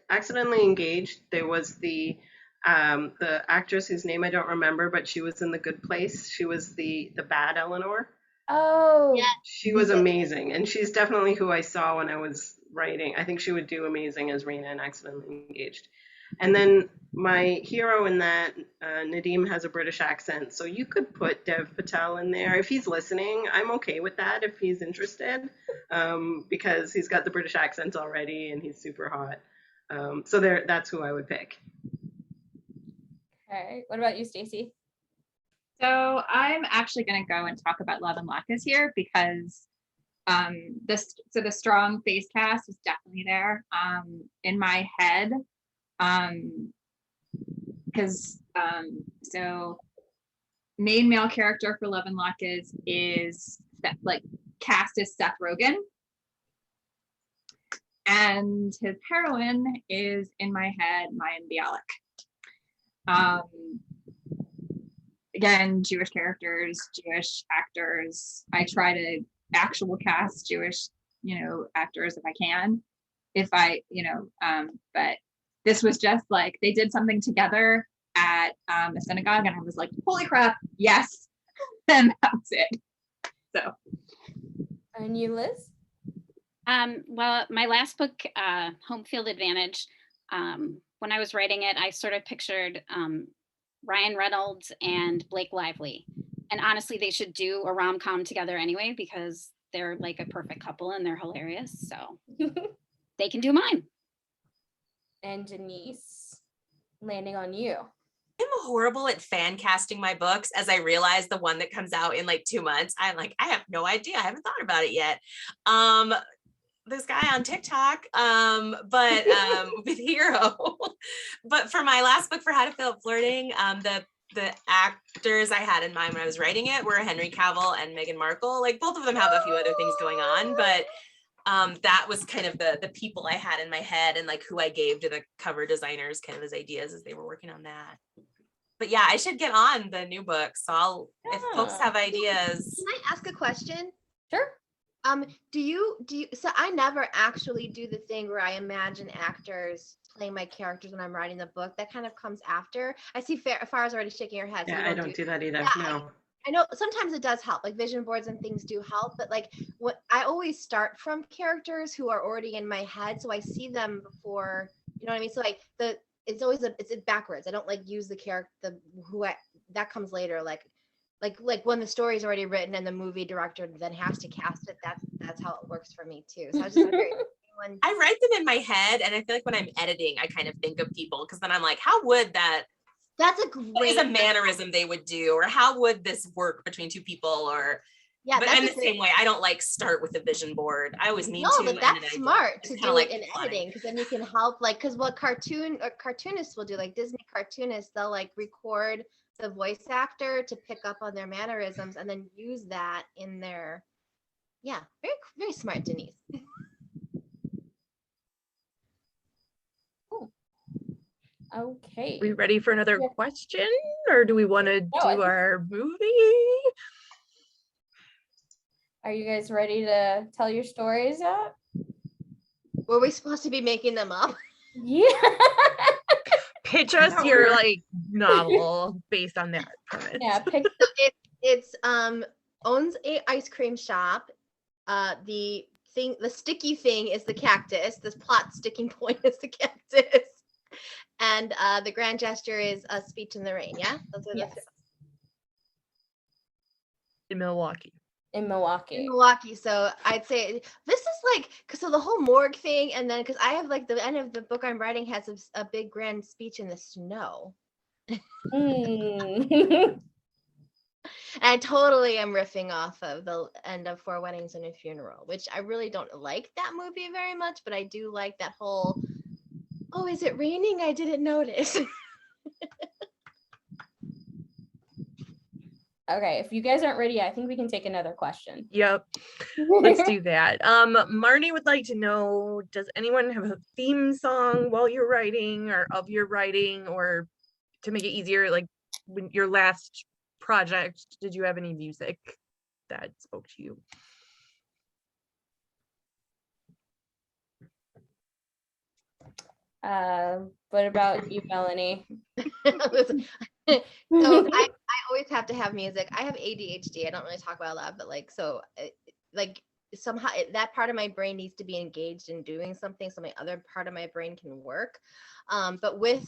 Accidentally Engaged, there was the actress whose name I don't remember, but she was in The Good Place. She was the bad Eleanor. Oh, Yeah. She was amazing, and she's definitely who I saw when I was writing. I think she would do amazing as Reina in Accidentally Engaged. And then my hero in that, Nadeem, has a British accent, so you could put Dev Patel in there. If he's listening, I'm okay with that if he's interested, because he's got the British accent already and he's super hot. So that's who I would pick. okay. What about you, Stacey? So I'm actually going to go and talk about Love and Luck this year because So the strong face cast is definitely there in my head, because so main male character for Love and Luck is like cast as Seth Rogen, and his heroine is in my head Mayim Bialik. Again, Jewish characters, Jewish actors. I try to actual cast Jewish, actors if I can, but this was just like they did something together at a synagogue, and I was like, holy crap, yes. And that's it. So. And you, Liz? Well, my last book, Home Field Advantage, when I was writing it, I sort of pictured Ryan Reynolds and Blake Lively. And honestly, they should do a rom-com together anyway, because they're like a perfect couple and they're hilarious. So they can do mine. And Denise, landing on you. I'm horrible at fan casting my books, as I realized the one that comes out in like 2 months. I'm like, I have no idea. I haven't thought about it yet. This guy on TikTok, but with Hero. But for my last book, For How to Fail at Flirting, the actors I had in mind when I was writing it were Henry Cavill and Meghan Markle. Like both of them have a few other things going on, but that was kind of the people I had in my head, and like who I gave to the cover designers kind of as ideas as they were working on that. But yeah, I should get on the new book. So if folks have ideas. Can I ask a question? Sure. Do you, so I never actually do the thing where I imagine actors playing my characters when I'm writing the book. That kind of comes after. I see Farah's already shaking her head. So Yeah, I don't do that either. Yeah, No. I know sometimes it does help, like vision boards and things do help, but like what I always start from characters who are already in my head, so I see them before, you know what I mean? So like it's always it's backwards. I don't like use the character that comes later, like when the story's already written and the movie director then has to cast it. That's how it works for me too. So I was just wondering. I write them in my head, and I feel like when I'm editing, I kind of think of people, because then I'm like, how would that? That's a What is great a mannerism they would do, or how would this work between two people? Or yeah, but that's I'm the same way. I don't like start with a vision board. I always need to. No, but that's smart to do like it in funny. editing, because then you can help, like, because what cartoonists will do, like Disney cartoonists, they'll like record the voice actor to pick up on their mannerisms and then use that in their, yeah, very, very smart, Denise. Okay. We ready for another question, or do we want to do our movie? Are you guys ready to tell your stories yet? Were we supposed to be making them up? Yeah. Pitch us your like novel based on that premise. Yeah, pick It's owns a ice cream shop. The sticky thing is the cactus. This plot sticking point is the cactus. And the grand gesture is a speech in the rain. Yeah, those are yes. In Milwaukee. In Milwaukee. So I'd say this is like, so the whole morgue thing, and then because I have like the end of the book I'm writing has a big grand speech in the snow. Mm. I totally am riffing off of the end of Four Weddings and a Funeral, which I really don't like that movie very much, but I do like that whole, oh, is it raining? I didn't notice. Okay, if you guys aren't ready, I think we can take another question. Yep, let's do that. Marnie would like to know, does anyone have a theme song while you're writing or of your writing, or to make it easier, like when your last project, did you have any music that spoke to you? What about you, Melonie? So I always have to have music. I have ADHD. I don't really talk about that, but like, so like somehow that part of my brain needs to be engaged in doing something so my other part of my brain can work. But with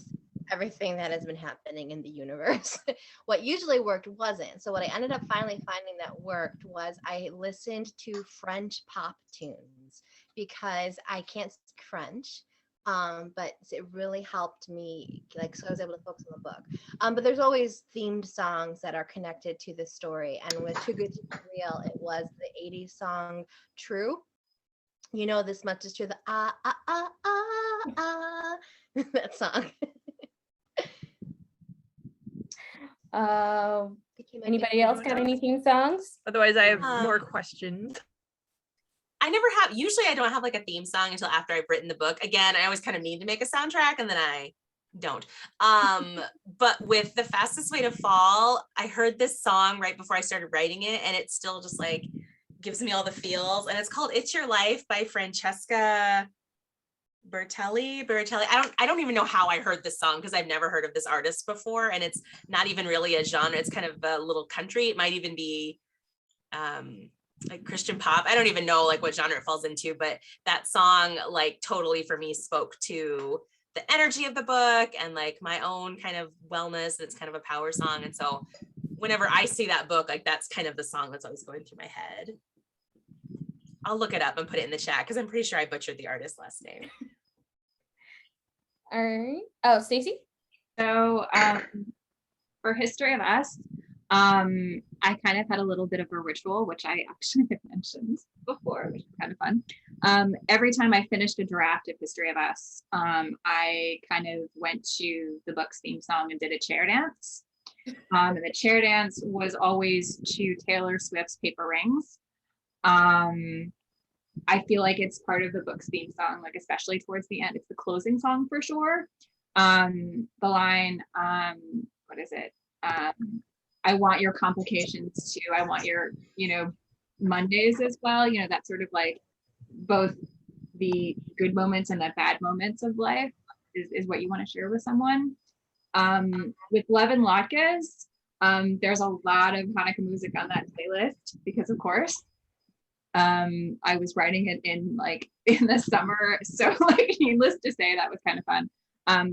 everything that has been happening in the universe, what usually worked wasn't. So what I ended up finally finding that worked was I listened to French pop tunes, because I can't speak French, But it really helped me, like, so I was able to focus on the book. But there's always themed songs that are connected to the story. And with Too Good to Be Real, it was the 80s song True. You know, this much is true, the that song. Became my Anybody favorite else got song. any theme songs? Otherwise, I have more Um, questions. I never have, usually I don't have like a theme song until after I've written the book. Again, I always kind of need to make a soundtrack and then I don't. But with The Fastest Way to Fall, I heard this song right before I started writing it, and it still just like gives me all the feels. And it's called It's Your Life by Francesca Bertelli. I don't even know how I heard this song because I've never heard of this artist before, and it's not even really a genre. It's kind of a little country. It might even be like Christian pop. I don't even know like what genre it falls into, but that song like totally for me spoke to the energy of the book and like my own kind of wellness. It's kind of a power song. And so whenever I see that book, like that's kind of the song that's always going through my head. I'll look it up and put it in the chat because I'm pretty sure I butchered the artist's last name. All right. Oh, Stacey? So for History of Us, I kind of had a little bit of a ritual, which I actually had mentioned before, which is kind of fun. Every time I finished a draft of History of Us, I kind of went to the book's theme song and did a chair dance. And the chair dance was always to Taylor Swift's Paper Rings. I feel like it's part of the book's theme song, like especially towards the end. It's the closing song for sure. The line, what is it? I want your complications too. I want your, Mondays as well. That sort of like both the good moments and the bad moments of life is what you want to share with someone. With Love and Latkes, there's a lot of Hanukkah music on that playlist because of course. I was writing it in the summer. So like needless to say, that was kind of fun.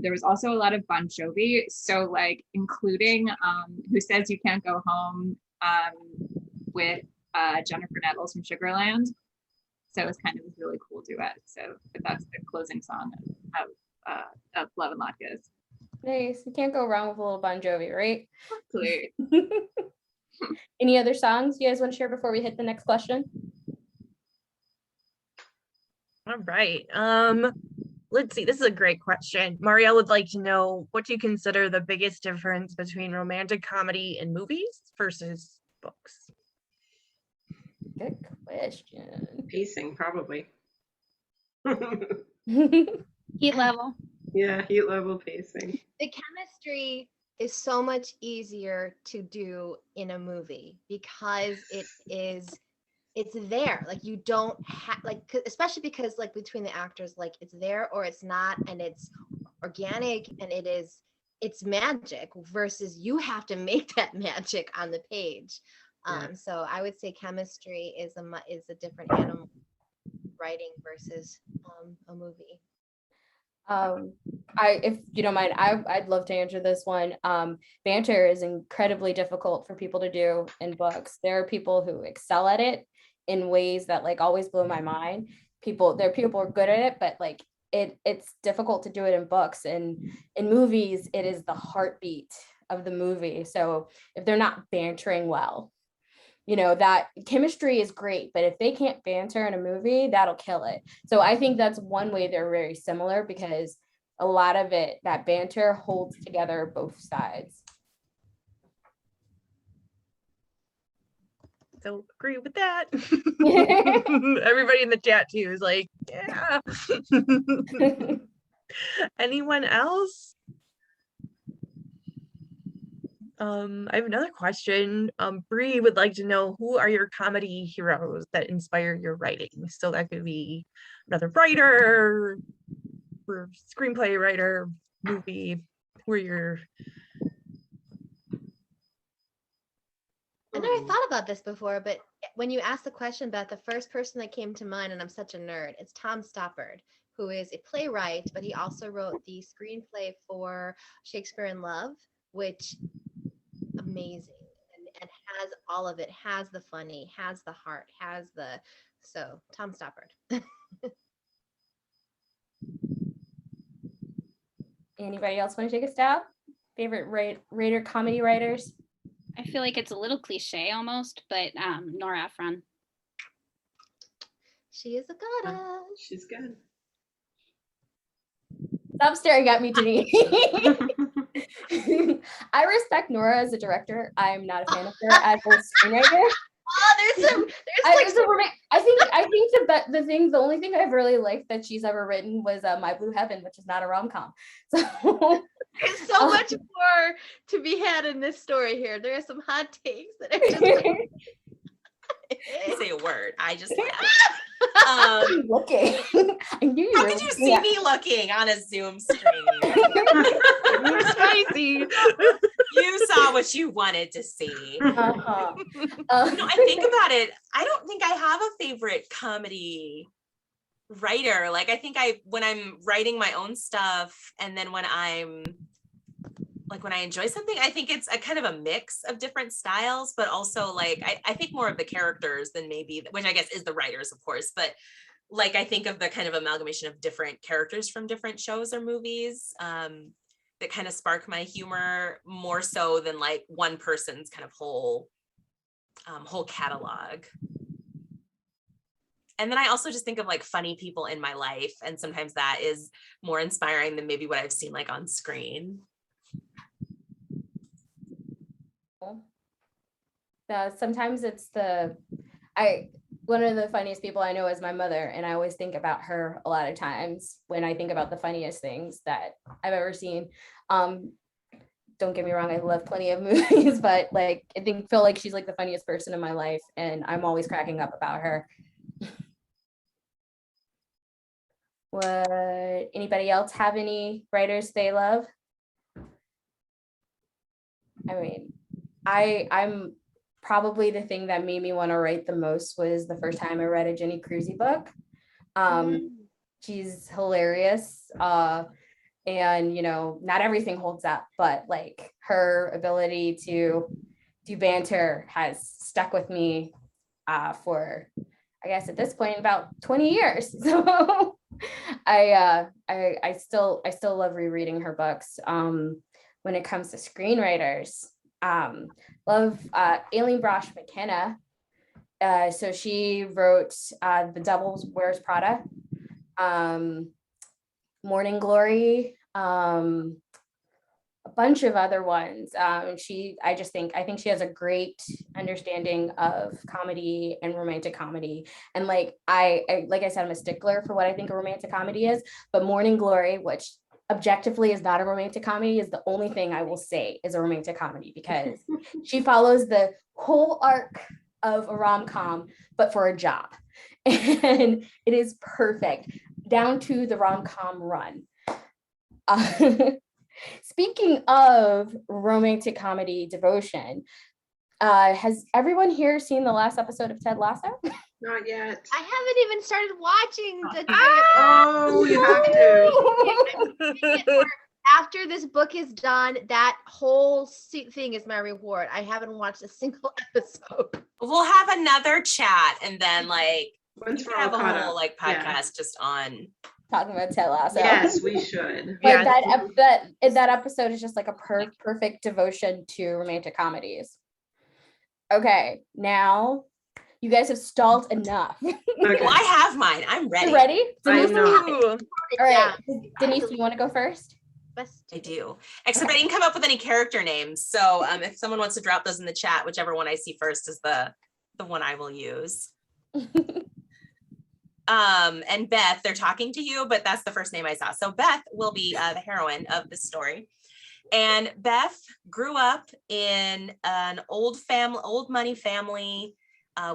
There was also a lot of Bon Jovi. So like including Who Says You Can't Go Home with Jennifer Nettles from Sugarland. So it was kind of a really cool duet. So but that's the closing song of Love and Latkes. Nice. You can't go wrong with a little Bon Jovi, right? Absolutely. Any other songs you guys want to share before we hit the next question? All right. Let's see. This is a great question. Marielle would like to know what you consider the biggest difference between romantic comedy in movies versus books. Good question. Pacing, probably. Heat level. Yeah, heat level pacing. The chemistry is so much easier to do in a movie because it's there. Like you don't have especially because like between the actors, like it's there or it's not, and it's organic and it's magic versus you have to make that magic on the page. So I would say chemistry is a different animal, writing versus a movie. If you don't mind, I'd love to answer this one. Banter is incredibly difficult for people to do in books. There are people who excel at it in ways that like always blow my mind. People who are good at it, but like it's difficult to do it in books, and in movies it is the heartbeat of the movie. So if they're not bantering well, that chemistry is great, but if they can't banter in a movie, that'll kill it. So I think that's one way they're very similar, because a lot of it, that banter holds together both sides. So agree with that. Everybody in the chat too is like, yeah. Anyone else? I have another question. Bree would like to know, who are your comedy heroes that inspire your writing? So that could be another writer, or screenplay writer, movie. Who are your... I never thought about this before, but when you asked the question, Beth, the first person that came to mind, and I'm such a nerd, it's Tom Stoppard, who is a playwright, but he also wrote the screenplay for Shakespeare in Love, which amazing and has all of it, has the funny, has the heart, so Tom Stoppard. Anybody else want to take a stab? Favorite writer, comedy writers? I feel like it's a little cliche almost, but Nora Ephron. She is a goddess. She's good. Stop staring at me, Denise. I respect Nora as a director. I'm not a fan of her as a screenwriter. Oh, there's I think the only thing I've really liked that she's ever written was My Blue Heaven, which is not a rom-com. So there's so much more to be had in this story here. There are some hot takes that are just like, Say a word. I just laughed. I'm looking. I knew you How were could you looking see at me looking on a Zoom screen? Spicy. You saw what you wanted to see. Uh-huh. I think about it. I don't think I have a favorite comedy writer. Like, I think when I'm writing my own stuff, and then when I enjoy something, I think it's a kind of a mix of different styles, but also like, I think more of the characters than maybe, which I guess is the writers, of course, but like, I think of the kind of amalgamation of different characters from different shows or movies that kind of spark my humor more so than like one person's kind of whole catalog. And then I also just think of like funny people in my life. And sometimes that is more inspiring than maybe what I've seen like on screen. Sometimes it's one of the funniest people I know is my mother, and I always think about her a lot of times when I think about the funniest things that I've ever seen. Don't get me wrong, I love plenty of movies, but like I feel like she's like the funniest person in my life, and I'm always cracking up about her. Would anybody else have any writers they love? I mean, I'm probably the thing that made me want to write the most was the first time I read a Jenny Cruzy book. She's hilarious. And, not everything holds up, but like her ability to do banter has stuck with me for, I guess at this point, about 20 years. So I still love rereading her books. When it comes to screenwriters, love Aileen Brosh McKenna. So she wrote The Devil Wears Prada, Morning Glory, a bunch of other ones. I think she has a great understanding of comedy and romantic comedy. And like I said, I'm a stickler for what I think a romantic comedy is, but Morning Glory, which objectively is not a romantic comedy, is the only thing I will say is a romantic comedy, because she follows the whole arc of a rom-com, but for a job. And it is perfect, down to the rom-com run. Speaking of romantic comedy devotion, has everyone here seen the last episode of Ted Lasso? Not yet. I haven't even started watching the Oh, you have to. After this book is done, that whole thing is my reward. I haven't watched a single episode. We'll have another chat, and then like Once we we're can have all a caught whole up. like podcast just on Talking about Ted Lasso. Yes, we should. But Yeah. that episode is just like a perfect devotion to romantic comedies. Okay, now you guys have stalled enough. Okay. Well, I have mine. I'm ready. You ready? I'm Denise, not. Ooh. all right. Denise, do you want to go first? I do. Except I didn't come up with any character names. So if someone wants to drop those in the chat, whichever one I see first is the one I will use. And Beth, they're talking to you, but that's the first name I saw. So Beth will be the heroine of the story. And Beth grew up in an old money family,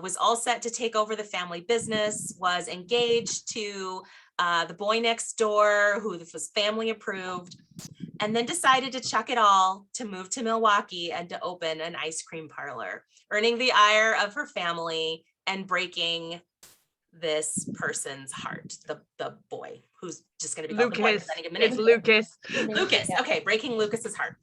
was all set to take over the family business, was engaged to the boy next door who was family approved, and then decided to chuck it all to move to Milwaukee and to open an ice cream parlor, earning the ire of her family and breaking this person's heart, the boy who's just going to be called the boy Lucas. presenting a minute. It's Lucas. Lucas. Yeah. Okay, breaking Lucas's heart.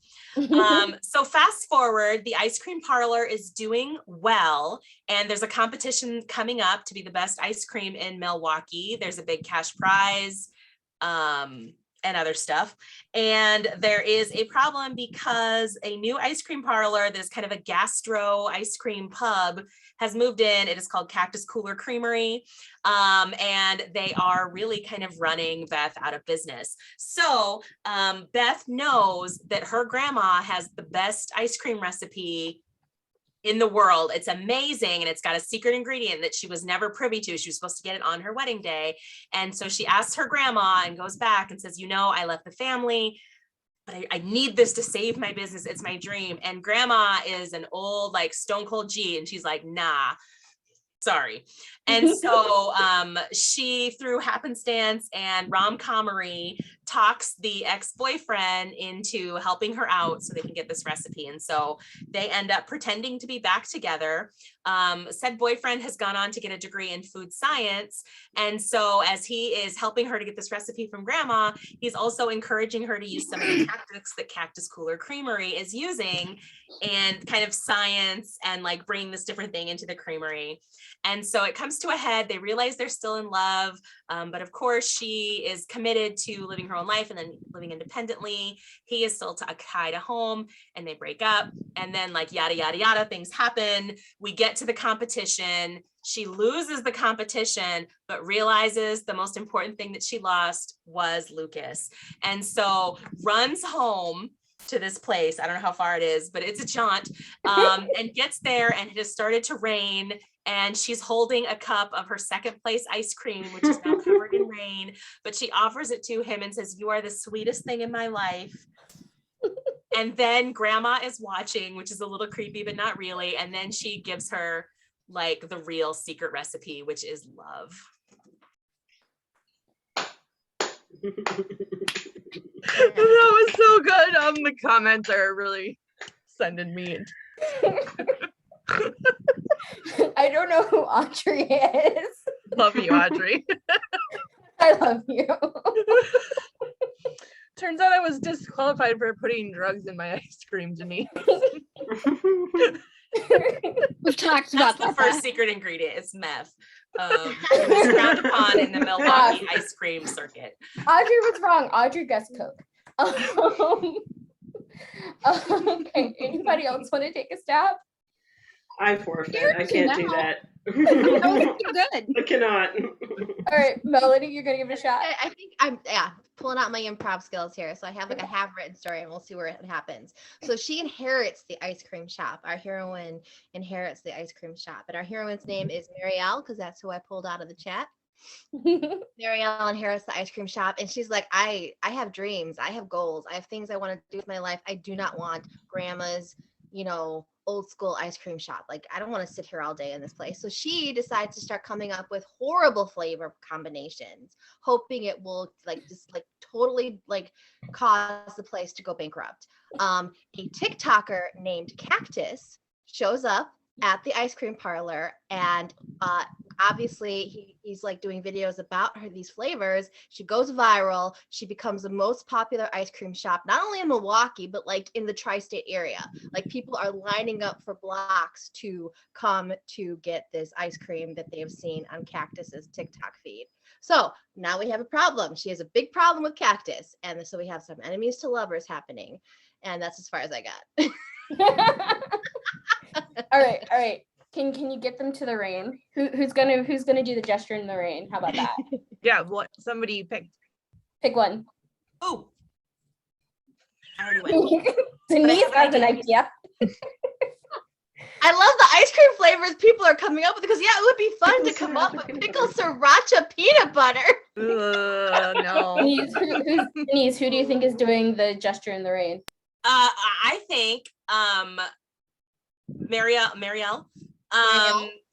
So fast forward, the ice cream parlor is doing well, and there's a competition coming up to be the best ice cream in Milwaukee. There's a big cash prize. and other stuff. And there is a problem because a new ice cream parlor, that's kind of a gastro ice cream pub, has moved in. It is called Cactus Cooler Creamery. And they are really kind of running Beth out of business. So Beth knows that her grandma has the best ice cream recipe in the world. It's amazing. And it's got a secret ingredient that she was never privy to. She was supposed to get it on her wedding day. And so she asks her grandma and goes back and says, I left the family, but I need this to save my business. It's my dream. And grandma is an old, like, stone cold G. And she's like, nah, sorry. And so she, through happenstance and rom-comery, talks the ex-boyfriend into helping her out so they can get this recipe. And so they end up pretending to be back together. Said boyfriend has gone on to get a degree in food science. And so as he is helping her to get this recipe from grandma, he's also encouraging her to use some of the tactics that Cactus Cooler Creamery is using, and kind of science and like bringing this different thing into the creamery. And so it comes to a head. They realize they're still in love. But of course, she is committed to living her own life and then living independently. He is still tied to home, and they break up. And then, like, yada, yada, yada, things happen. We get to the competition. She loses the competition, but realizes the most important thing that she lost was Lucas. And so runs home to this place. I don't know how far it is, but it's a jaunt, and gets there, and it has started to rain. And she's holding a cup of her second place ice cream, which is now covered in rain, but she offers it to him and says, "You are the sweetest thing in my life." And then grandma is watching, which is a little creepy, but not really. And then she gives her like the real secret recipe, which is love. That was so good. The comments are really sending me into. I don't know who Audrey is. Love you, Audrey. I love you. Turns out I was disqualified for putting drugs in my ice cream, Denise. We've talked about That's the that. first secret ingredient. It's meth. It's frowned upon in the Milwaukee ice cream circuit. Audrey was wrong. Audrey guessed Coke. Okay. Anybody else want to take a stab? I forfeit. You're I can't do now. that. Good. I cannot. All right, Melody, you're gonna give it a shot. I think I'm pulling out my improv skills here. So I have like a half-written story, and we'll see where it happens. So she inherits the ice cream shop. Our heroine inherits the ice cream shop, and our heroine's name is Marielle, because that's who I pulled out of the chat. Marielle inherits the ice cream shop, and she's like, I have dreams, I have goals, I have things I want to do with my life. I do not want grandma's, old school ice cream shop. Like, I don't want to sit here all day in this place. So she decides to start coming up with horrible flavor combinations, hoping it will totally cause the place to go bankrupt. A TikToker named Cactus shows up at the ice cream parlor, and obviously he's like doing videos about these flavors. She goes viral. She becomes the most popular ice cream shop, not only in Milwaukee, but like in the tri-state area. Like, people are lining up for blocks to come to get this ice cream that they have seen on Cactus's TikTok feed. So now we have a problem. She has a big problem with Cactus. And so we have some enemies to lovers happening. And that's as far as I got. All right. Can you get them to the rain? Who's gonna do the gesture in the rain? How about that? Yeah, somebody picked. Pick one. Oh, I already went. Denise has an idea. I love the ice cream flavors people are coming up with, because it would be fun to come up with pickle sriracha peanut butter. No. Denise, who do you think is doing the gesture in the rain? I think Marielle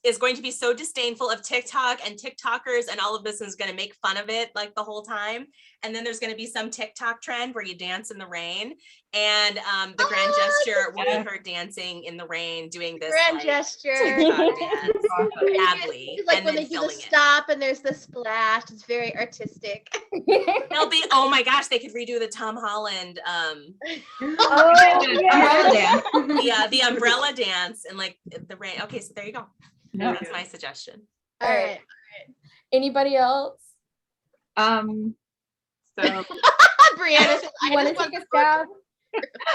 is going to be so disdainful of TikTok and TikTokers and all of this, and is going to make fun of it like the whole time. And then there's going to be some TikTok trend where you dance in the rain, and the grand gesture will be her dancing in the rain, doing this grand gesture TikTok dance badly, it's like and when then they do the filming it. stop and there's the splash. It's very artistic. They'll be, oh my gosh, they could redo the Tom Holland the umbrella dance and like the rain. Okay, so there you go. No. That's my suggestion. All right. Anybody else? So on, Brianna. You want to take a stab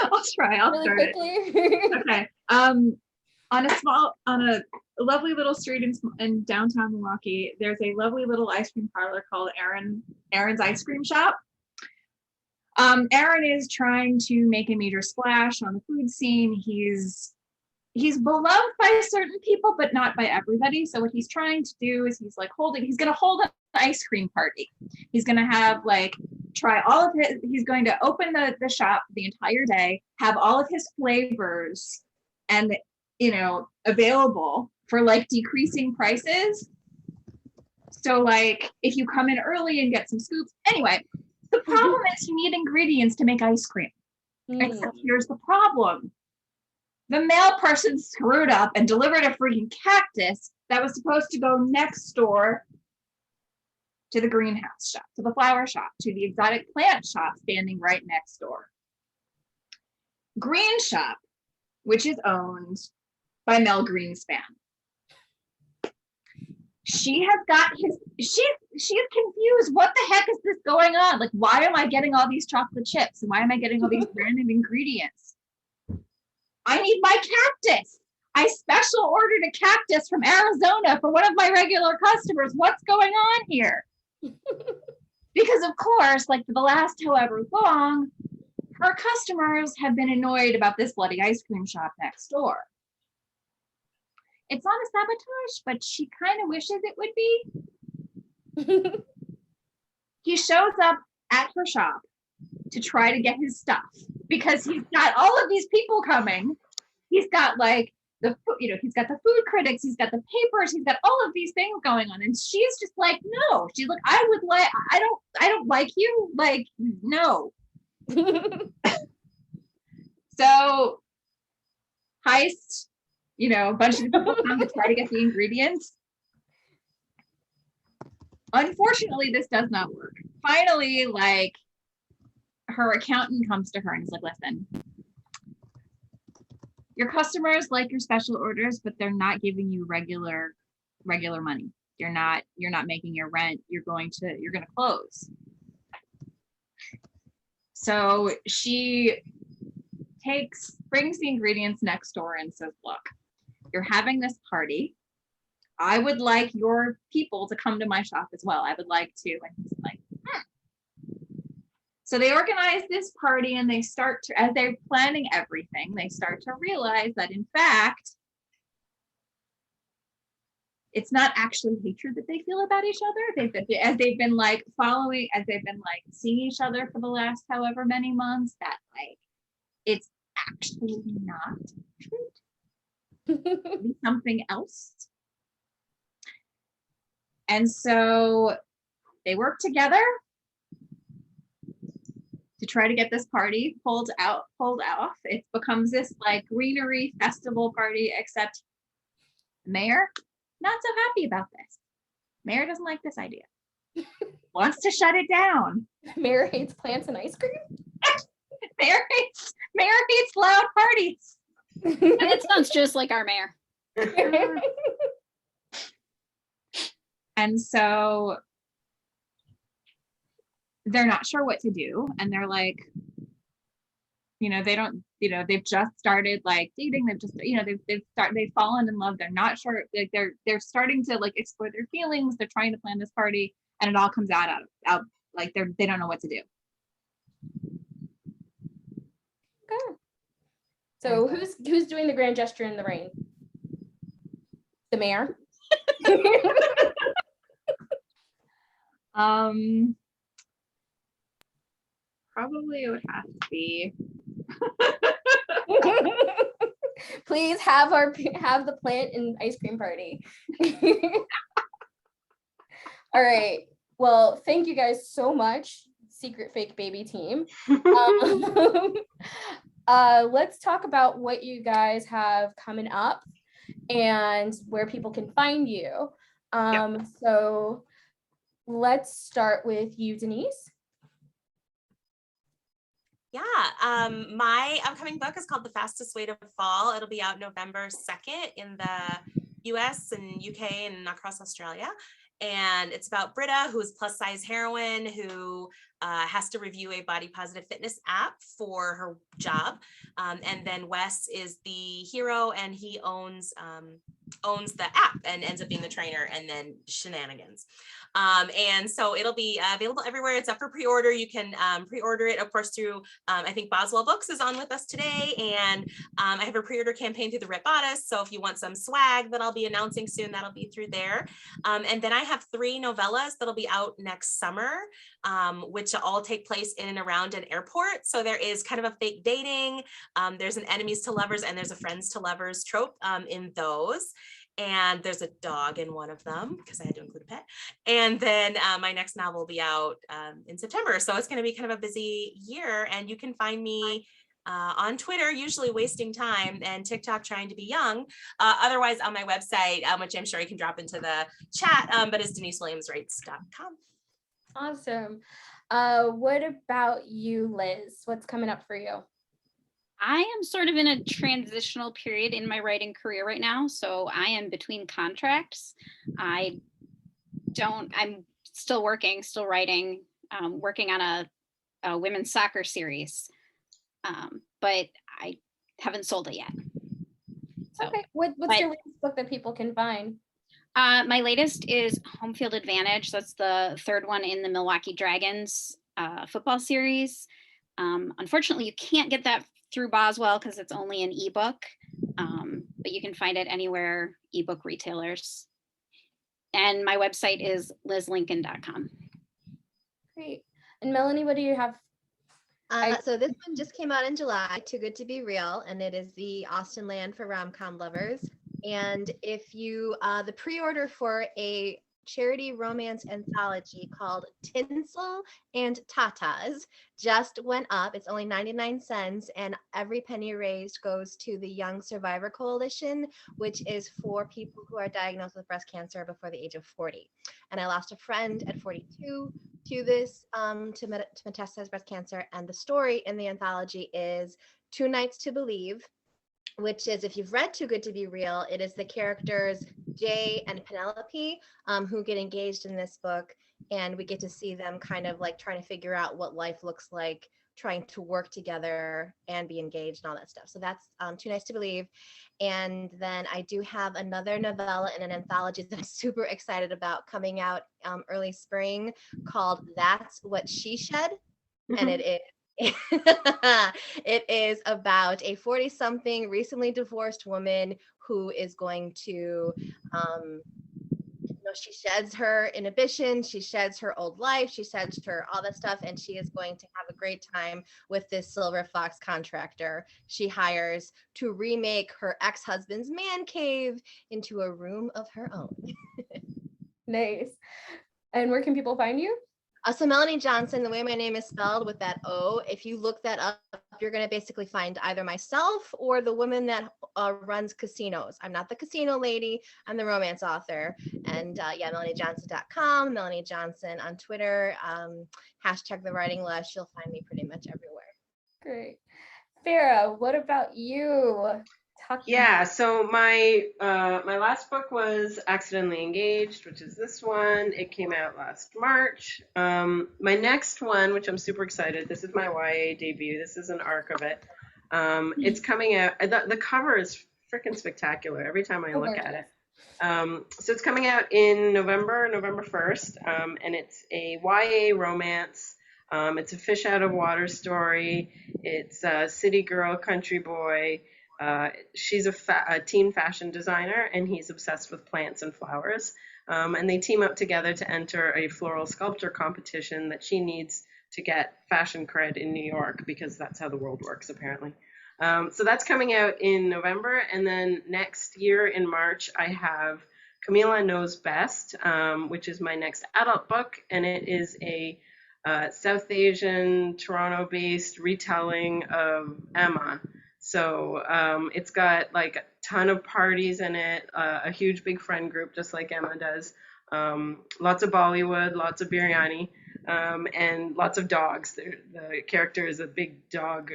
I'll try. I'll really start it. quickly? Okay. On a lovely little street in downtown Milwaukee, there's a lovely little ice cream parlor called Aaron's Ice Cream Shop. Aaron is trying to make a major splash on the food scene. He's beloved by certain people, but not by everybody. So what he's trying to do is he's going to hold an ice cream party. He's going to have he's going to open the shop the entire day, have all of his flavors and, available for decreasing prices. So if you come in early and get some scoops. Anyway, the problem is you need ingredients to make ice cream. Except here's the problem. The mail person screwed up and delivered a freaking cactus that was supposed to go next door to the greenhouse shop, to the flower shop, to the exotic plant shop standing right next door. Green Shop, which is owned by Mel Greenspan. She is confused. What the heck is this going on? Why am I getting all these chocolate chips? And why am I getting all these random ingredients? I need my cactus. I special ordered a cactus from Arizona for one of my regular customers. What's going on here? Because of course, for the last however long, her customers have been annoyed about this bloody ice cream shop next door. It's not a sabotage, but she kind of wishes it would be. He shows up at her shop to try to get his stuff because he's got all of these people coming. He's got he's got the food critics, he's got the papers, he's got all of these things going on. And she's just no, she's I don't like you. No. So heist, a bunch of people come to try to get the ingredients. Unfortunately, this does not work. Finally, her accountant comes to her and is listen, your customers like your special orders, but they're not giving you regular money. You're not making your rent. You're going to close. So she brings the ingredients next door and says, look, you're having this party. I would like your people to come to my shop as well. I would like to. And he's like, So they organize this party and they start to, as they're planning everything, they start to realize that in fact, it's not actually hatred that they feel about each other. They've been seeing each other for the last however many months, that it's actually not true. It's something else. And so they work together to try to get this party pulled off. It becomes this greenery festival party, except the mayor, not so happy about this. Mayor doesn't like this idea. Wants to shut it down. Mayor hates plants and ice cream? Mayor hates loud parties. It sounds just like our mayor. And so they're not sure what to do. And they're they've just started dating. They've fallen in love. They're not sure. They're starting to explore their feelings. They're trying to plan this party, and it all comes out they don't know what to do. Okay. So who's doing the grand gesture in the rain? The mayor? Probably it would have to be. Please have the plant and ice cream party. All right. Well, thank you guys so much, Secret Fake Baby team. Let's talk about what you guys have coming up and where people can find you. So let's start with you, Denise. Yeah, my upcoming book is called The Fastest Way to Fall. It'll be out November 2nd in the US and UK and across Australia. And it's about Britta, who's plus size heroine, who has to review a body positive fitness app for her job. And then Wes is the hero, and he owns the app and ends up being the trainer, and then shenanigans. And so it'll be available everywhere. It's up for pre-order. You can pre-order it, of course, through, I think Boswell Books is on with us today. And I have a pre-order campaign through the Red Bodice. So if you want some swag that I'll be announcing soon, that'll be through there. And then I have 3 novellas that'll be out next summer, which all take place in and around an airport. So there is kind of a fake dating. There's an enemies to lovers and there's a friends to lovers trope in those. And there's a dog in one of them because I had to include a pet. And then my next novel will be out in September. So it's going to be kind of a busy year. And you can find me on Twitter, usually wasting time, and TikTok trying to be young. Otherwise on my website, which I'm sure you can drop into the chat, but it's denisewilliamswrites.com. Awesome. What about you, Liz? What's coming up for you? I am sort of in a transitional period in my writing career right now. So I am between contracts. I'm still working, still writing, working on a women's soccer series. But I haven't sold it yet. So, okay. What's your latest book that people can find? My latest is Home Field Advantage. That's the 3rd one in the Milwaukee Dragons football series. Unfortunately, you can't get that through Boswell because it's only an ebook, but you can find it anywhere ebook retailers. And my website is lizlincoln.com. Great. And Melonie, what do you have? So this one just came out in July, Too Good to Be Real, and it is the Austin land for rom-com lovers. And if you, the pre-order for a charity romance anthology called Tinsel and Tatas just went up. It's only 99 cents, and every penny raised goes to the Young Survivor Coalition, which is for people who are diagnosed with breast cancer before the age of 40. And I lost a friend at 42 to this, to metastasized breast cancer. And the story in the anthology is Two Nights to Believe, which is, if you've read Too Good to Be Real, it is the characters Jay and Penelope who get engaged in this book. And we get to see them kind of like trying to figure out what life looks like, trying to work together and be engaged and all that stuff. So that's Too Nice to Believe. And then I do have another novella in an anthology that I'm super excited about coming out early spring called That's What She Shed. And it is it is about a 40-something recently divorced woman who is going to, she sheds her inhibition, she sheds her old life, she sheds her all that stuff, and she is going to have a great time with this Silver Fox contractor she hires to remake her ex-husband's man cave into a room of her own. Nice. And where can people find you? So Melonie Johnson, the way my name is spelled with that O, if you look that up, you're going to basically find either myself or the woman that runs casinos. I'm not the casino lady. I'm the romance author. And MelonieJohnson.com, Melonie Johnson on Twitter, hashtag The Writing Lush. You'll find me pretty much everywhere. Great. Farah, what about you? Yeah, so my my last book was Accidentally Engaged, which is this one. It came out last March. My next one, which I'm super excited, this is my YA debut. This is an arc of it. It's coming out. The cover is freaking spectacular every time I look at it. So it's coming out in November 1st, and it's a YA romance. It's a fish out of water story. It's a city girl, country boy. She's a teen fashion designer, and he's obsessed with plants and flowers. And they team up together to enter a floral sculpture competition that she needs to get fashion cred in New York, because that's how the world works, apparently. So that's coming out in November. And then next year in March, I have Camila Knows Best, which is my next adult book. And it is a South Asian, Toronto-based retelling of Emma. So it's got like a ton of parties in it, a huge big friend group, just like Emma does. Lots of Bollywood, lots of biryani, and lots of dogs. The character is a big dog,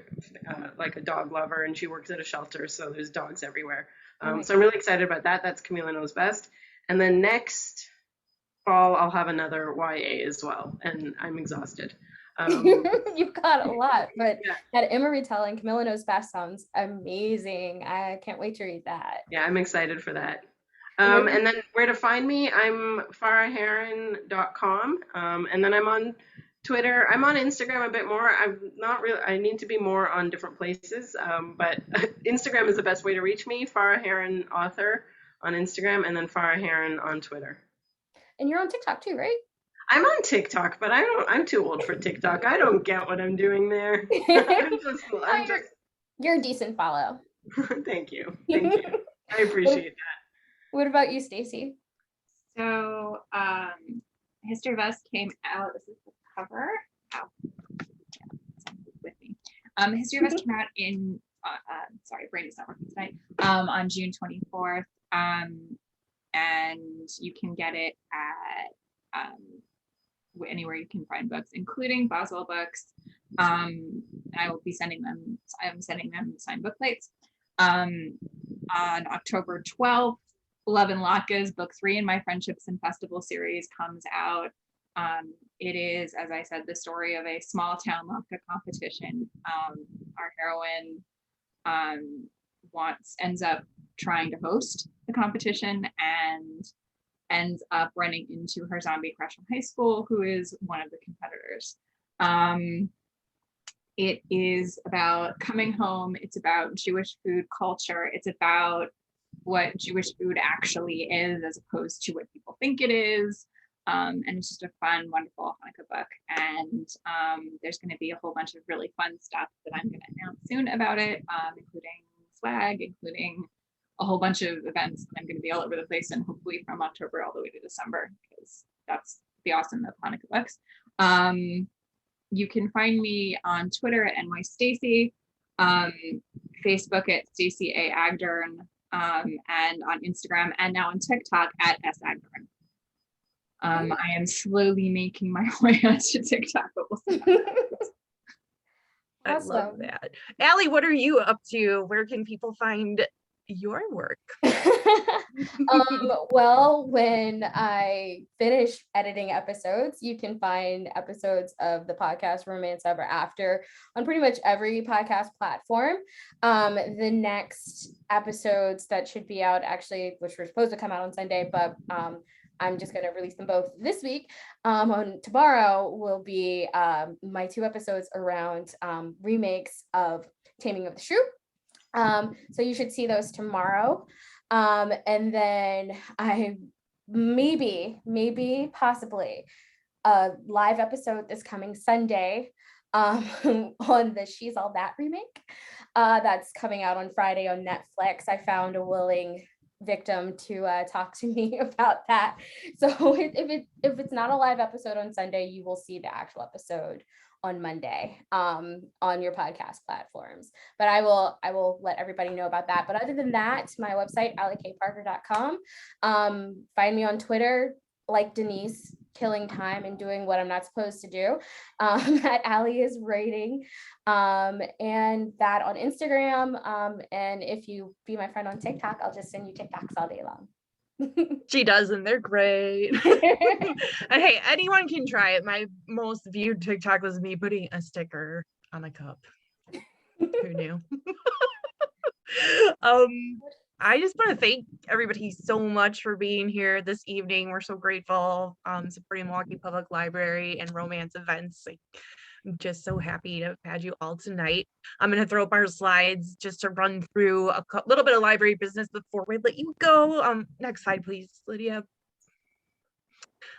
like a dog lover, and she works at a shelter, so there's dogs everywhere. So I'm really excited about that. That's Camila Knows Best. And then next fall, I'll have another YA as well, and I'm exhausted. You've got a lot, but Yeah. that Emma retelling, Camilla Knows Best, sounds amazing. I can't wait to read that. Yeah, I'm excited for that. And And then where to find me, I'm farahheron.com. And then I'm on Twitter. I'm on Instagram a bit more. I'm not really, I need to be more on different places. But Instagram is the best way to reach me, Farah Heron author on Instagram, and then Farah Heron on Twitter. And you're on TikTok too, right? I'm on TikTok, but I'm too old for TikTok. I don't get what I'm doing there. You're a decent follow. Thank you. Thank you. I appreciate that. What about you, Stacey? So History of Us came out. This is the cover. Ow. With me. History of Us came out in sorry, brain is not working tonight. On June 24th. And you can get it at anywhere you can find books, including Boswell Books. I will be sending them. I am sending them signed book plates. On October 12th, Love and Latkes, book 3 in my Friendships and Festival series comes out. It is, as I said, the story of a small town latke competition. Our heroine ends up trying to host the competition and ends up running into her zombie crush in high school, who is one of the competitors. It is about coming home. It's about Jewish food culture. It's about what Jewish food actually is, as opposed to what people think it is. And it's just a fun, wonderful Hanukkah book. And there's going to be a whole bunch of really fun stuff that I'm going to announce soon about it, including swag, including a whole bunch of events. I'm going to be all over the place, and hopefully from October all the way to December, because that's the awesome of Hanukkah books. You can find me on Twitter at NYStacey, Facebook at Stacey A. Agdern, and on Instagram, and now on TikTok at S. Agdern. I am slowly making my way onto TikTok, but we'll see. I love that. Allie, what are you up to? Where can people find your work? Well, when I finish editing episodes, you can find episodes of the podcast Romance Ever After on pretty much every podcast platform. The next episodes that should be out, actually, which were supposed to come out on Sunday, but I'm just going to release them both this week. On tomorrow will be my 2 episodes around remakes of Taming of the Shrew. So you should see those tomorrow. And then I possibly a live episode this coming Sunday on the She's All That remake. That's coming out on Friday on Netflix. I found a willing victim to talk to me about that. So if it's not a live episode on Sunday, you will see the actual episode on Monday on your podcast platforms. But I will let everybody know about that. But other than that, my website, alliekparker.com. Find me on Twitter, like Denise, killing time and doing what I'm not supposed to do. At Allie is Writing, and that on Instagram. And if you be my friend on TikTok, I'll just send you TikToks all day long. She does, and they're great. And hey, anyone can try it. My most viewed TikTok was me putting a sticker on a cup. Who knew? I just want to thank everybody so much for being here this evening. We're so grateful, supporting Milwaukee Public Library and romance events. I'm just so happy to have had you all tonight. I'm going to throw up our slides just to run through a little bit of library business before we let you go. Next slide, please, Lydia.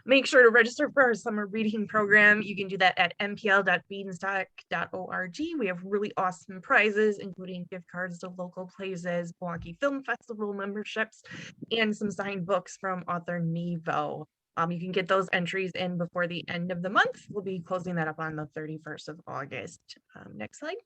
Make sure to register for our summer reading program. You can do that at mpl.beanstalk.org. We have really awesome prizes, including gift cards to local places, Milwaukee Film Festival memberships, and some signed books from author Nevo. You can get those entries in before the end of the month. We'll be closing that up on the 31st of August. Next slide.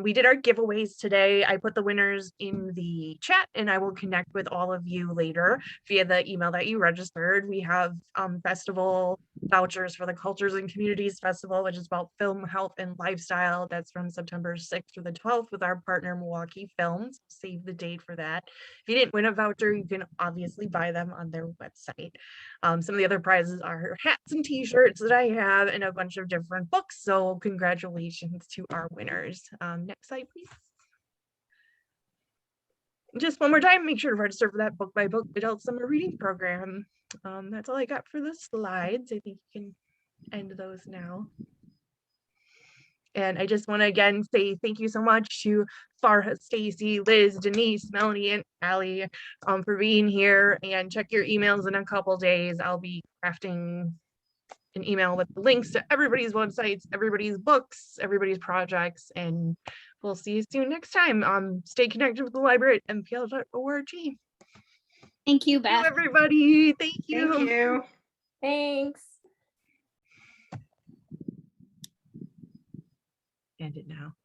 We did our giveaways today. I put the winners in the chat, and I will connect with all of you later via the email that you registered. We have festival vouchers for the Cultures and Communities Festival, which is about film, health, and lifestyle. That's from September 6th through the 12th with our partner Milwaukee Films. Save the date for that. If you didn't win a voucher, you can obviously buy them on their website. Some of the other prizes are hats and t-shirts that I have and a bunch of different books. So congratulations to our winners. Next slide, please. Just one more time, make sure to register for that book by book adult summer reading program. That's all I got for the slides. I think you can end those now. And I just want to again say thank you so much to Farah, Stacey, Liz, Denise, Melonie, and Allie for being here. And check your emails in a couple days. I'll be crafting an email with the links to everybody's websites, everybody's books, everybody's projects, and we'll see you soon next time. Stay connected with the library at mpl.org. Thank you, Beth. Thank you, everybody. Thank you. Thank you. Thanks. End it now.